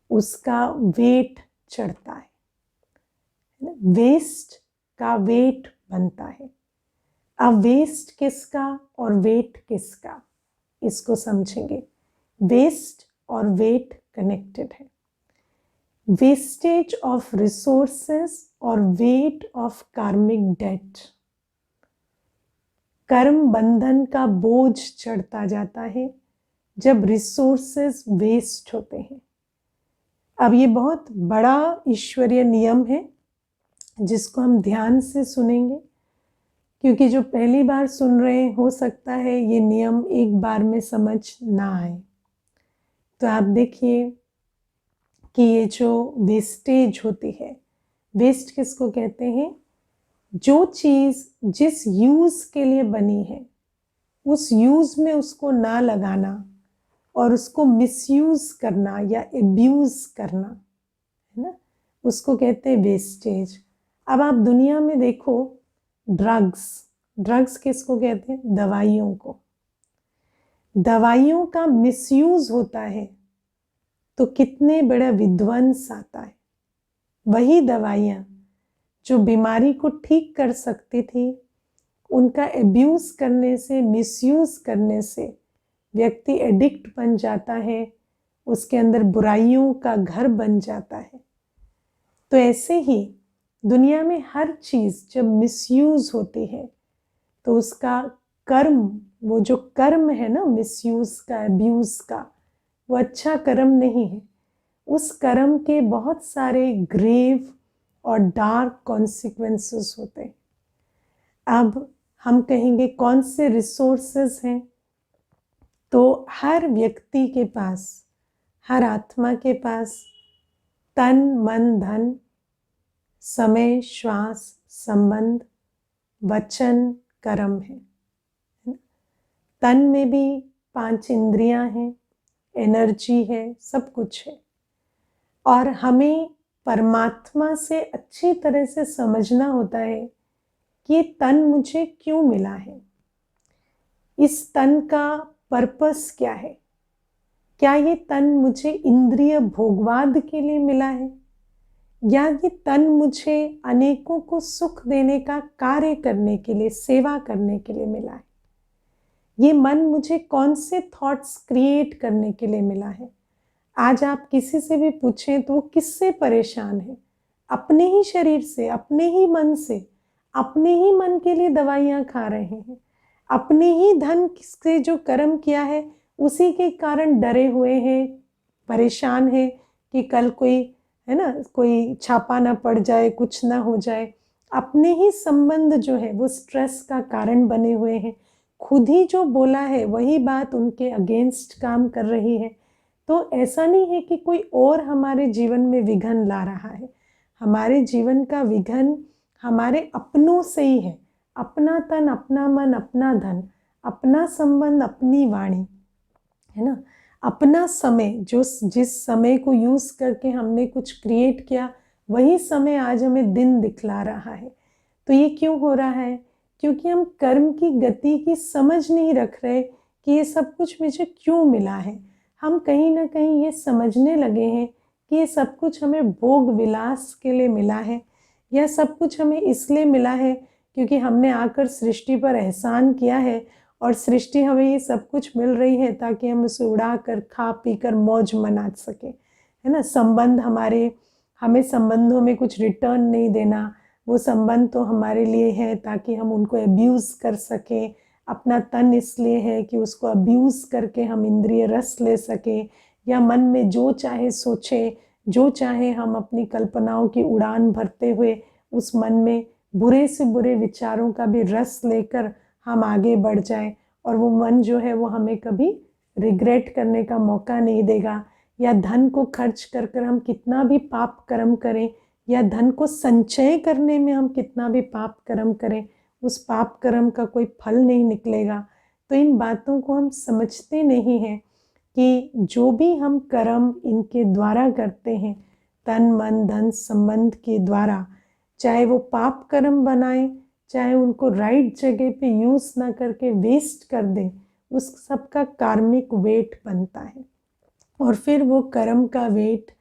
[SPEAKER 1] उसका वेट चढ़ता है। वेस्ट का वेट बनता है। अब वेस्ट किसका और वेट किसका, इसको समझेंगे। वेस्ट और वेट कनेक्टेड है। वेस्टेज ऑफ रिसोर्सेस और वेट ऑफ कार्मिक डेट। कर्म बंधन का बोझ चढ़ता जाता है जब रिसोर्सेस वेस्ट होते हैं। अब ये बहुत बड़ा ईश्वरीय नियम है जिसको हम ध्यान से सुनेंगे, क्योंकि जो पहली बार सुन रहे हैं हो सकता है ये नियम एक बार में समझ ना आए। तो आप देखिए कि ये जो वेस्टेज होती है, वेस्ट किसको कहते हैं? जो चीज़ जिस यूज़ के लिए बनी है उस यूज़ में उसको ना लगाना और उसको मिसयूज़ करना या एब्यूज़ करना, है ना, उसको कहते हैं वेस्टेज। अब आप दुनिया में देखो, ड्रग्स किसको कहते हैं? दवाइयों को। दवाइयों का मिसयूज़ होता है तो कितने बड़ा विध्वंस आता है। वही दवाइयाँ जो बीमारी को ठीक कर सकती थी, उनका एब्यूज़ करने से, मिसयूज़ करने से व्यक्ति एडिक्ट बन जाता है, उसके अंदर बुराइयों का घर बन जाता है। तो ऐसे ही दुनिया में हर चीज़ जब मिसयूज़ होती है तो उसका कर्म, वो जो कर्म है ना मिसयूज़ का, एब्यूज़ का, वो अच्छा कर्म नहीं है। उस कर्म के बहुत सारे ग्रेव और डार्क कॉन्सिक्वेंसेस होते हैं। अब हम कहेंगे कौन से रिसोर्सेज हैं? तो हर व्यक्ति के पास, हर आत्मा के पास तन, मन, धन, समय, श्वास, संबंध, वचन, कर्म है। तन में भी 5 इंद्रियां हैं, एनर्जी है, सब कुछ है। और हमें परमात्मा से अच्छी तरह से समझना होता है कि ये तन मुझे क्यों मिला है, इस तन का पर्पस क्या है। क्या ये तन मुझे इंद्रिय भोगवाद के लिए मिला है, या ये तन मुझे अनेकों को सुख देने का कार्य करने के लिए, सेवा करने के लिए मिला है। ये मन मुझे कौन से थॉट्स क्रिएट करने के लिए मिला है। आज आप किसी से भी पूछें तो वो किससे परेशान है? अपने ही शरीर से, अपने ही मन से, अपने ही मन के लिए दवाइयाँ खा रहे हैं, अपने ही धन से जो कर्म किया है उसी के कारण डरे हुए हैं, परेशान हैं कि कल कोई है ना, कोई छापा ना पड़ जाए, कुछ ना हो जाए। अपने ही संबंध जो है वो स्ट्रेस का कारण बने हुए हैं। खुद ही जो बोला है वही बात उनके अगेंस्ट काम कर रही है। तो ऐसा नहीं है कि कोई और हमारे जीवन में विघन ला रहा है। हमारे जीवन का विघन हमारे अपनों से ही है। अपना तन, अपना मन, अपना धन, अपना संबंध, अपनी वाणी, है ना, अपना समय, जो जिस समय को यूज करके हमने कुछ क्रिएट किया वही समय आज हमें दिन दिखला रहा है। तो ये क्यों हो रहा है? क्योंकि हम कर्म की गति की समझ नहीं रख रहे कि ये सब कुछ मुझे क्यों मिला है। हम कहीं ना कहीं ये समझने लगे हैं कि ये सब कुछ हमें भोग विलास के लिए मिला है, यह सब कुछ हमें इसलिए मिला है क्योंकि हमने आकर सृष्टि पर एहसान किया है और सृष्टि हमें ये सब कुछ मिल रही है ताकि हम उसे उड़ा कर, खा पी कर मौज मना सके, है ना। संबंध हमारे, हमें संबंधों में कुछ रिटर्न नहीं देना, वो संबंध तो हमारे लिए है ताकि हम उनको अब्यूज़ कर सकें। अपना तन इसलिए है कि उसको अब्यूज़ करके हम इंद्रिय रस ले सकें, या मन में जो चाहे सोचे, जो चाहे हम अपनी कल्पनाओं की उड़ान भरते हुए उस मन में बुरे से बुरे विचारों का भी रस लेकर हम आगे बढ़ जाएं, और वो मन जो है वो हमें कभी रिग्रेट करने का मौका नहीं देगा। या धन को खर्च कर कर हम कितना भी पाप कर्म करें, या धन को संचय करने में हम कितना भी पाप कर्म करें, उस पाप कर्म का कोई फल नहीं निकलेगा। तो इन बातों को हम समझते नहीं हैं कि जो भी हम कर्म इनके द्वारा करते हैं, तन मन धन संबंध के द्वारा, चाहे वो पाप कर्म बनाएं, चाहे उनको राइट जगह पे यूज़ ना करके वेस्ट कर दें, उस सब का कार्मिक वेट बनता है। और फिर वो कर्म का वेट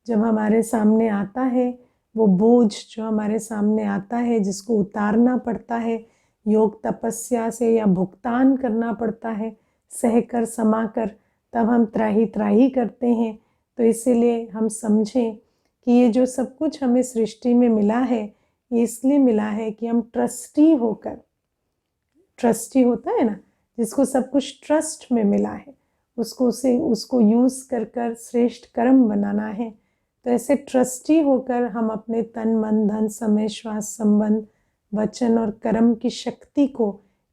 [SPEAKER 1] जब हमारे सामने आता है, वो बोझ जो हमारे सामने आता है जिसको उतारना पड़ता है, योग तपस्या से या भुगतान करना पड़ता है, सहकर समाकर, तब हम त्राही त्राही करते हैं। तो इसीलिए हम समझें कि ये जो सब कुछ हमें सृष्टि में मिला है, ये इसलिए मिला है कि हम ट्रस्टी होकर, ट्रस्टी होता है ना जिसको सब कुछ ट्रस्ट में मिला है, उसको यूज़ कर कर श्रेष्ठ कर्म बनाना है। तो ऐसे ट्रस्टी होकर हम अपने तन मन धन समय श्वास संबंध वचन और कर्म की शक्ति को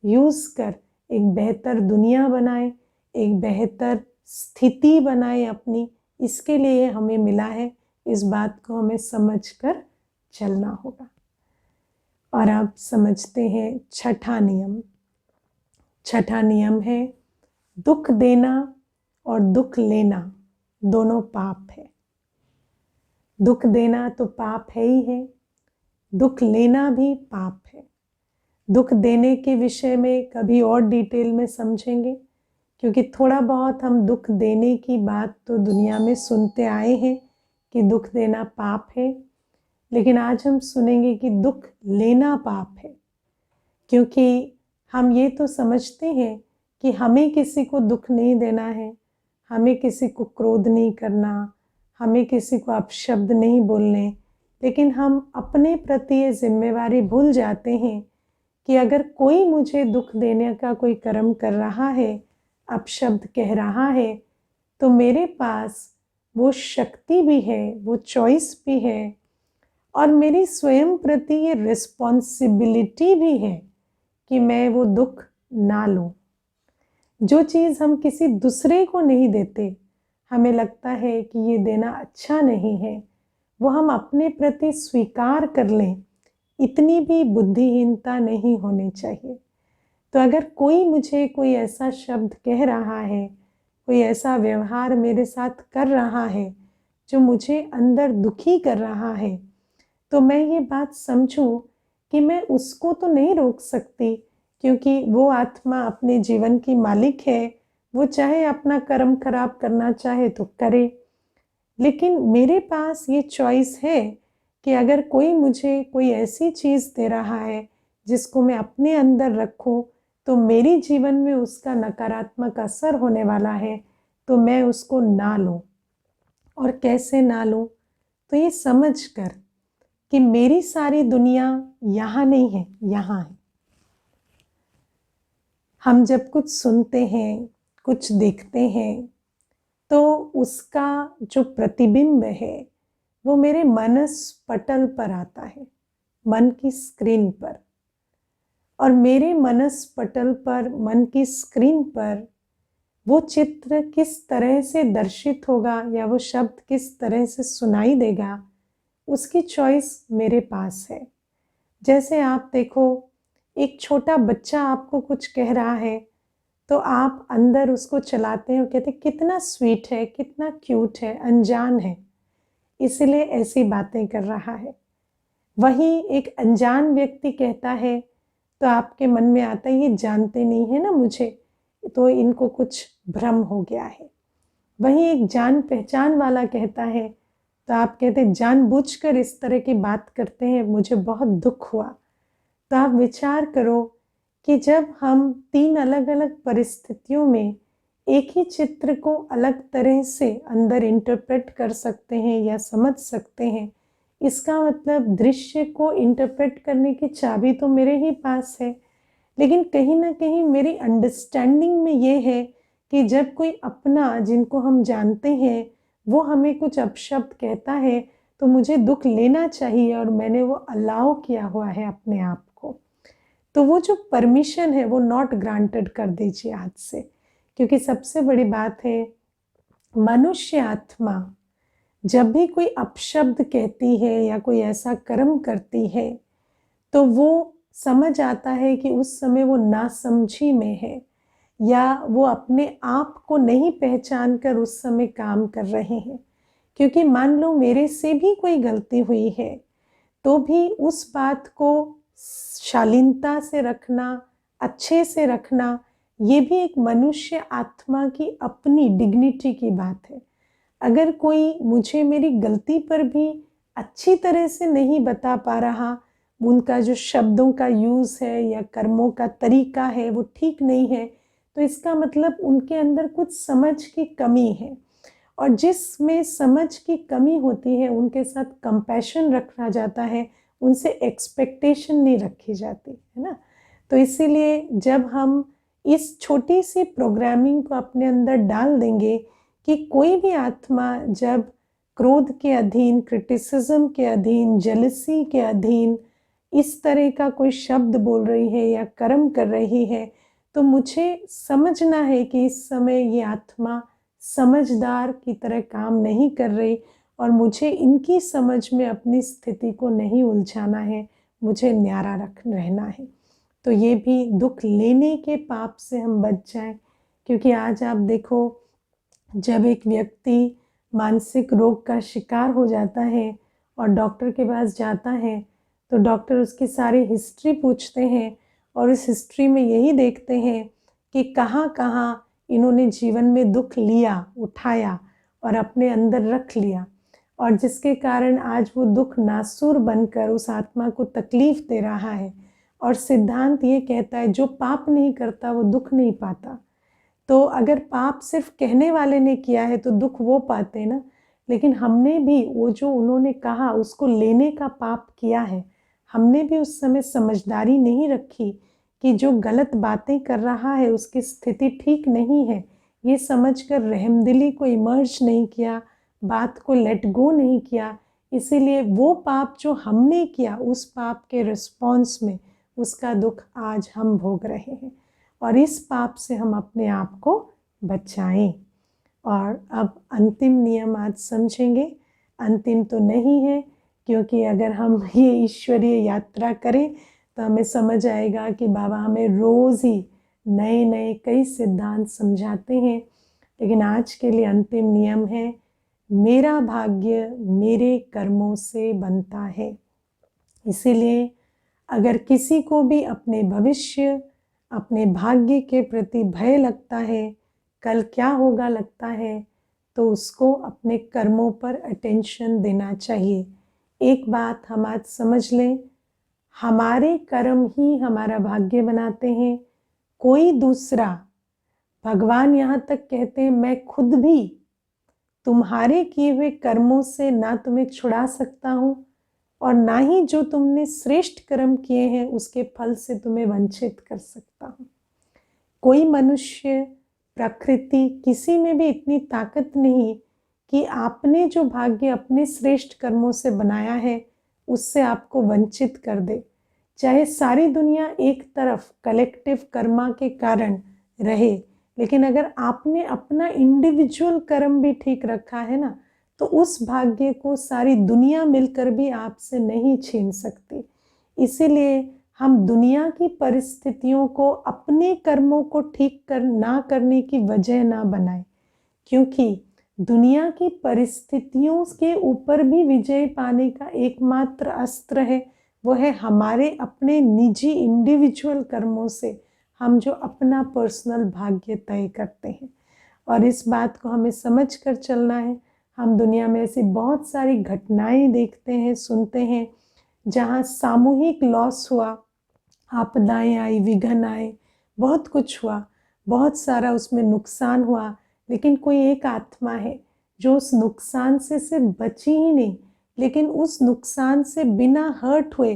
[SPEAKER 1] यूज़ कर एक बेहतर दुनिया बनाए, एक बेहतर स्थिति बनाए अपनी। इसके लिए हमें मिला है, इस बात को हमें समझकर चलना होगा। और आप समझते हैं छठा नियम। छठा नियम है दुख देना और दुख लेना दोनों पाप है। दुख देना तो पाप है ही है, दुख लेना भी पाप है। दुख देने के विषय में कभी और डिटेल में समझेंगे, क्योंकि थोड़ा बहुत हम दुख देने की बात तो दुनिया में सुनते आए हैं कि दुख देना पाप है, लेकिन आज हम सुनेंगे कि दुख लेना पाप है। क्योंकि हम ये तो समझते हैं कि हमें किसी को दुख नहीं देना है, हमें किसी को क्रोध नहीं करना, हमें किसी को अपशब्द नहीं बोलने, लेकिन हम अपने प्रति ये जिम्मेवारी भूल जाते हैं कि अगर कोई मुझे दुख देने का कोई कर्म कर रहा है, अपशब्द कह रहा है, तो मेरे पास वो शक्ति भी है, वो चॉइस भी है, और मेरी स्वयं प्रति ये रिस्पॉन्सिबिलिटी भी है कि मैं वो दुख ना लूं। जो चीज़ हम किसी दूसरे को नहीं देते, हमें लगता है कि ये देना अच्छा नहीं है, वो हम अपने प्रति स्वीकार कर लें, इतनी भी बुद्धिहीनता नहीं होनी चाहिए। तो अगर कोई मुझे कोई ऐसा शब्द कह रहा है, कोई ऐसा व्यवहार मेरे साथ कर रहा है जो मुझे अंदर दुखी कर रहा है, तो मैं ये बात समझूं कि मैं उसको तो नहीं रोक सकती, क्योंकि वो आत्मा अपने जीवन की मालिक है, वो चाहे अपना कर्म खराब करना चाहे तो करे। लेकिन मेरे पास ये चॉइस है कि अगर कोई मुझे कोई ऐसी चीज़ दे रहा है जिसको मैं अपने अंदर रखूं, तो मेरी जीवन में उसका नकारात्मक असर होने वाला है, तो मैं उसको ना लूं। और कैसे ना लूं? तो ये समझ कर कि मेरी सारी दुनिया यहाँ नहीं है, यहाँ है। हम जब कुछ सुनते हैं, कुछ देखते हैं, तो उसका जो प्रतिबिंब है वो मेरे मनस पटल पर आता है, मन की स्क्रीन पर। और मेरे मनस पटल पर, मन की स्क्रीन पर वो चित्र किस तरह से दर्शित होगा या वो शब्द किस तरह से सुनाई देगा, उसकी चॉइस मेरे पास है। जैसे आप देखो, एक छोटा बच्चा आपको कुछ कह रहा है तो आप अंदर उसको चलाते हैं और कहते हैं कितना स्वीट है, कितना क्यूट है, अनजान है, इसलिए ऐसी बातें कर रहा है। वही एक अनजान व्यक्ति कहता है तो आपके मन में आता है ये जानते नहीं है ना मुझे, तो इनको कुछ भ्रम हो गया है। वही एक जान पहचान वाला कहता है तो आप कहते हैं जानबूझकर इस तरह की बात करते हैं, मुझे बहुत दुख हुआ। तो आप विचार करो कि जब हम 3 अलग-अलग परिस्थितियों में एक ही चित्र को अलग तरह से अंदर इंटरप्रेट कर सकते हैं या समझ सकते हैं, इसका मतलब दृश्य को इंटरप्रेट करने की चाबी तो मेरे ही पास है। लेकिन कहीं न कहीं मेरी अंडरस्टैंडिंग में ये है कि जब कोई अपना जिनको हम जानते हैं, वो हमें कुछ अपशब्द कहता है, तो मुझे दुःख लेना चाहिए और मैंने वो अलाउ किया हुआ है अपने आप को। तो वो जो परमिशन है वो नॉट ग्रांटेड कर दीजिए आज से। क्योंकि सबसे बड़ी बात है, मनुष्य आत्मा जब भी कोई अपशब्द कहती है या कोई ऐसा कर्म करती है, तो वो समझ आता है कि उस समय वो नासमझी में है या वो अपने आप को नहीं पहचान कर उस समय काम कर रहे हैं। क्योंकि मान लो मेरे से भी कोई गलती हुई है, तो भी उस बात को शालीनता से रखना, अच्छे से रखना, ये भी एक मनुष्य आत्मा की अपनी डिग्निटी की बात है। अगर कोई मुझे मेरी गलती पर भी अच्छी तरह से नहीं बता पा रहा, उनका जो शब्दों का यूज़ है या कर्मों का तरीका है वो ठीक नहीं है, तो इसका मतलब उनके अंदर कुछ समझ की कमी है। और जिसमें समझ की कमी होती है उनके साथ कंपैशन रखा जाता है, उनसे एक्सपेक्टेशन नहीं रखी जाती है ना। तो इसीलिए जब हम इस छोटी सी प्रोग्रामिंग को अपने अंदर डाल देंगे कि कोई भी आत्मा जब क्रोध के अधीन, क्रिटिसिज्म के अधीन, जेलसी के अधीन इस तरह का कोई शब्द बोल रही है या कर्म कर रही है, तो मुझे समझना है कि इस समय ये आत्मा समझदार की तरह काम नहीं कर रही और मुझे इनकी समझ में अपनी स्थिति को नहीं उलझाना है, मुझे न्यारा रहना है। तो ये भी दुख लेने के पाप से हम बच जाएं। क्योंकि आज आप देखो, जब एक व्यक्ति मानसिक रोग का शिकार हो जाता है और डॉक्टर के पास जाता है, तो डॉक्टर उसकी सारी हिस्ट्री पूछते हैं और इस हिस्ट्री में यही देखते हैं कि कहाँ-कहाँ इन्होंने जीवन में दुख लिया, उठाया और अपने अंदर रख लिया, और जिसके कारण आज वो दुख नासूर बनकर उस आत्मा को तकलीफ दे रहा है। और सिद्धांत ये कहता है जो पाप नहीं करता वो दुख नहीं पाता। तो अगर पाप सिर्फ कहने वाले ने किया है तो दुख वो पाते ना, लेकिन हमने भी वो जो उन्होंने कहा उसको लेने का पाप किया है। हमने भी उस समय समझदारी नहीं रखी कि जो गलत बातें कर रहा है उसकी स्थिति ठीक नहीं है, ये समझकर रहमदिली को इमर्ज नहीं किया, बात को लेट गो नहीं किया। इसीलिए वो पाप जो हमने किया, उस पाप के रिस्पॉन्स में उसका दुख आज हम भोग रहे हैं। और इस पाप से हम अपने आप को बचाएं। और अब अंतिम नियम आज समझेंगे। अंतिम तो नहीं है, क्योंकि अगर हम ये ईश्वरीय यात्रा करें तो हमें समझ आएगा कि बाबा हमें रोज़ ही नए नए कई सिद्धांत समझाते हैं। लेकिन आज के लिए अंतिम नियम है, मेरा भाग्य मेरे कर्मों से बनता है। इसीलिए अगर किसी को भी अपने भविष्य, अपने भाग्य के प्रति भय लगता है, कल क्या होगा लगता है, तो उसको अपने कर्मों पर अटेंशन देना चाहिए। एक बात हम आज समझ लें, हमारे कर्म ही हमारा भाग्य बनाते हैं। कोई दूसरा, भगवान यहाँ तक कहते हैं मैं खुद भी तुम्हारे किए हुए कर्मों से ना तुम्हें छुड़ा सकता हूँ और ना ही जो तुमने श्रेष्ठ कर्म किए हैं उसके फल से तुम्हें वंचित कर सकता हूँ। कोई मनुष्य, प्रकृति, किसी में भी इतनी ताकत नहीं कि आपने जो भाग्य अपने श्रेष्ठ कर्मों से बनाया है उससे आपको वंचित कर दे। चाहे सारी दुनिया एक तरफ कलेक्टिव कर्मा के कारण रहे, लेकिन अगर आपने अपना इंडिविजुअल कर्म भी ठीक रखा है ना, तो उस भाग्य को सारी दुनिया मिलकर भी आपसे नहीं छीन सकती। इसीलिए हम दुनिया की परिस्थितियों को अपने कर्मों को ठीक ना करने की वजह ना बनाएं, क्योंकि दुनिया की परिस्थितियों के ऊपर भी विजय पाने का एकमात्र अस्त्र है, वो है हमारे अपने निजी इंडिविजुअल कर्मों से हम जो अपना पर्सनल भाग्य तय करते हैं। और इस बात को हमें समझ कर चलना है। हम दुनिया में ऐसी बहुत सारी घटनाएं देखते हैं, सुनते हैं, जहाँ सामूहिक लॉस हुआ, आपदाएं आई, विघ्न आए, बहुत कुछ हुआ, बहुत सारा उसमें नुकसान हुआ, लेकिन कोई एक आत्मा है जो उस नुकसान से सिर्फ बची ही नहीं, लेकिन उस नुकसान से बिना हर्ट हुए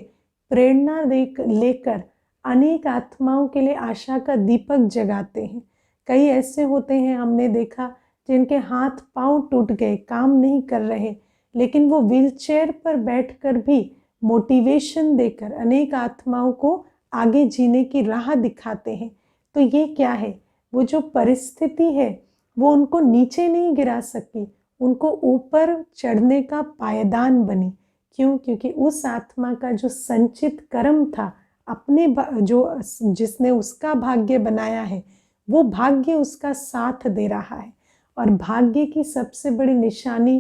[SPEAKER 1] प्रेरणा लेकर अनेक आत्माओं के लिए आशा का दीपक जगाते हैं। कई ऐसे होते हैं, हमने देखा, जिनके हाथ पांव टूट गए, काम नहीं कर रहे, लेकिन वो व्हीलचेयर पर बैठकर भी मोटिवेशन देकर अनेक आत्माओं को आगे जीने की राह दिखाते हैं। तो ये क्या है? वो जो परिस्थिति है वो उनको नीचे नहीं गिरा सकी, उनको ऊपर चढ़ने का पायदान बनी। क्यों? क्योंकि उस आत्मा का जो संचित कर्म था, अपने जो जिसने उसका भाग्य बनाया है, वो भाग्य उसका साथ दे रहा है। और भाग्य की सबसे बड़ी निशानी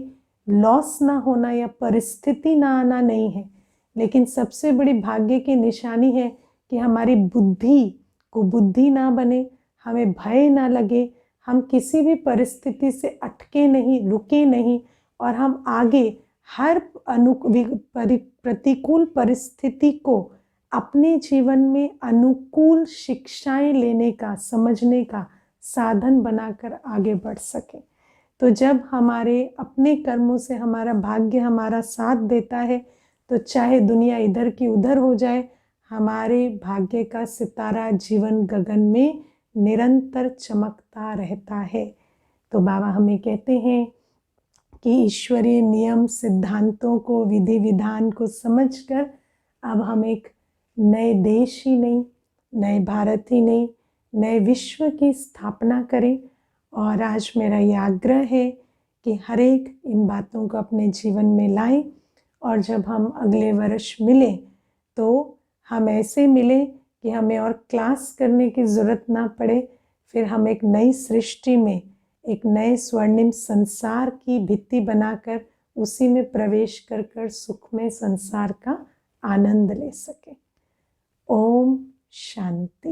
[SPEAKER 1] लॉस ना होना या परिस्थिति ना आना नहीं है, लेकिन सबसे बड़ी भाग्य की निशानी है कि हमारी बुद्धि को बुद्धि ना बने, हमें भय ना लगे, हम किसी भी परिस्थिति से अटके नहीं, रुके नहीं, और हम आगे हर प्रतिकूल परिस्थिति को अपने जीवन में अनुकूल शिक्षाएं लेने का, समझने का साधन बनाकर आगे बढ़ सके। तो जब हमारे अपने कर्मों से हमारा भाग्य हमारा साथ देता है, तो चाहे दुनिया इधर की उधर हो जाए, हमारे भाग्य का सितारा जीवन गगन में निरंतर चमकता रहता है। तो बाबा हमें कहते हैं कि ईश्वरीय नियम, सिद्धांतों को, विधि विधान को समझकर अब हम एक नए देश ही नहीं, नए भारत ही नहीं, नए विश्व की स्थापना करें। और आज मेरा ये आग्रह है कि हर एक इन बातों को अपने जीवन में लाएं, और जब हम अगले वर्ष मिलें तो हम ऐसे मिलें कि हमें और क्लास करने की ज़रूरत ना पड़े। फिर हम एक नई सृष्टि में, एक नए स्वर्णिम संसार की भित्ति बनाकर उसी में प्रवेश कर सुखमय संसार का आनंद ले सकें। ओम शांति।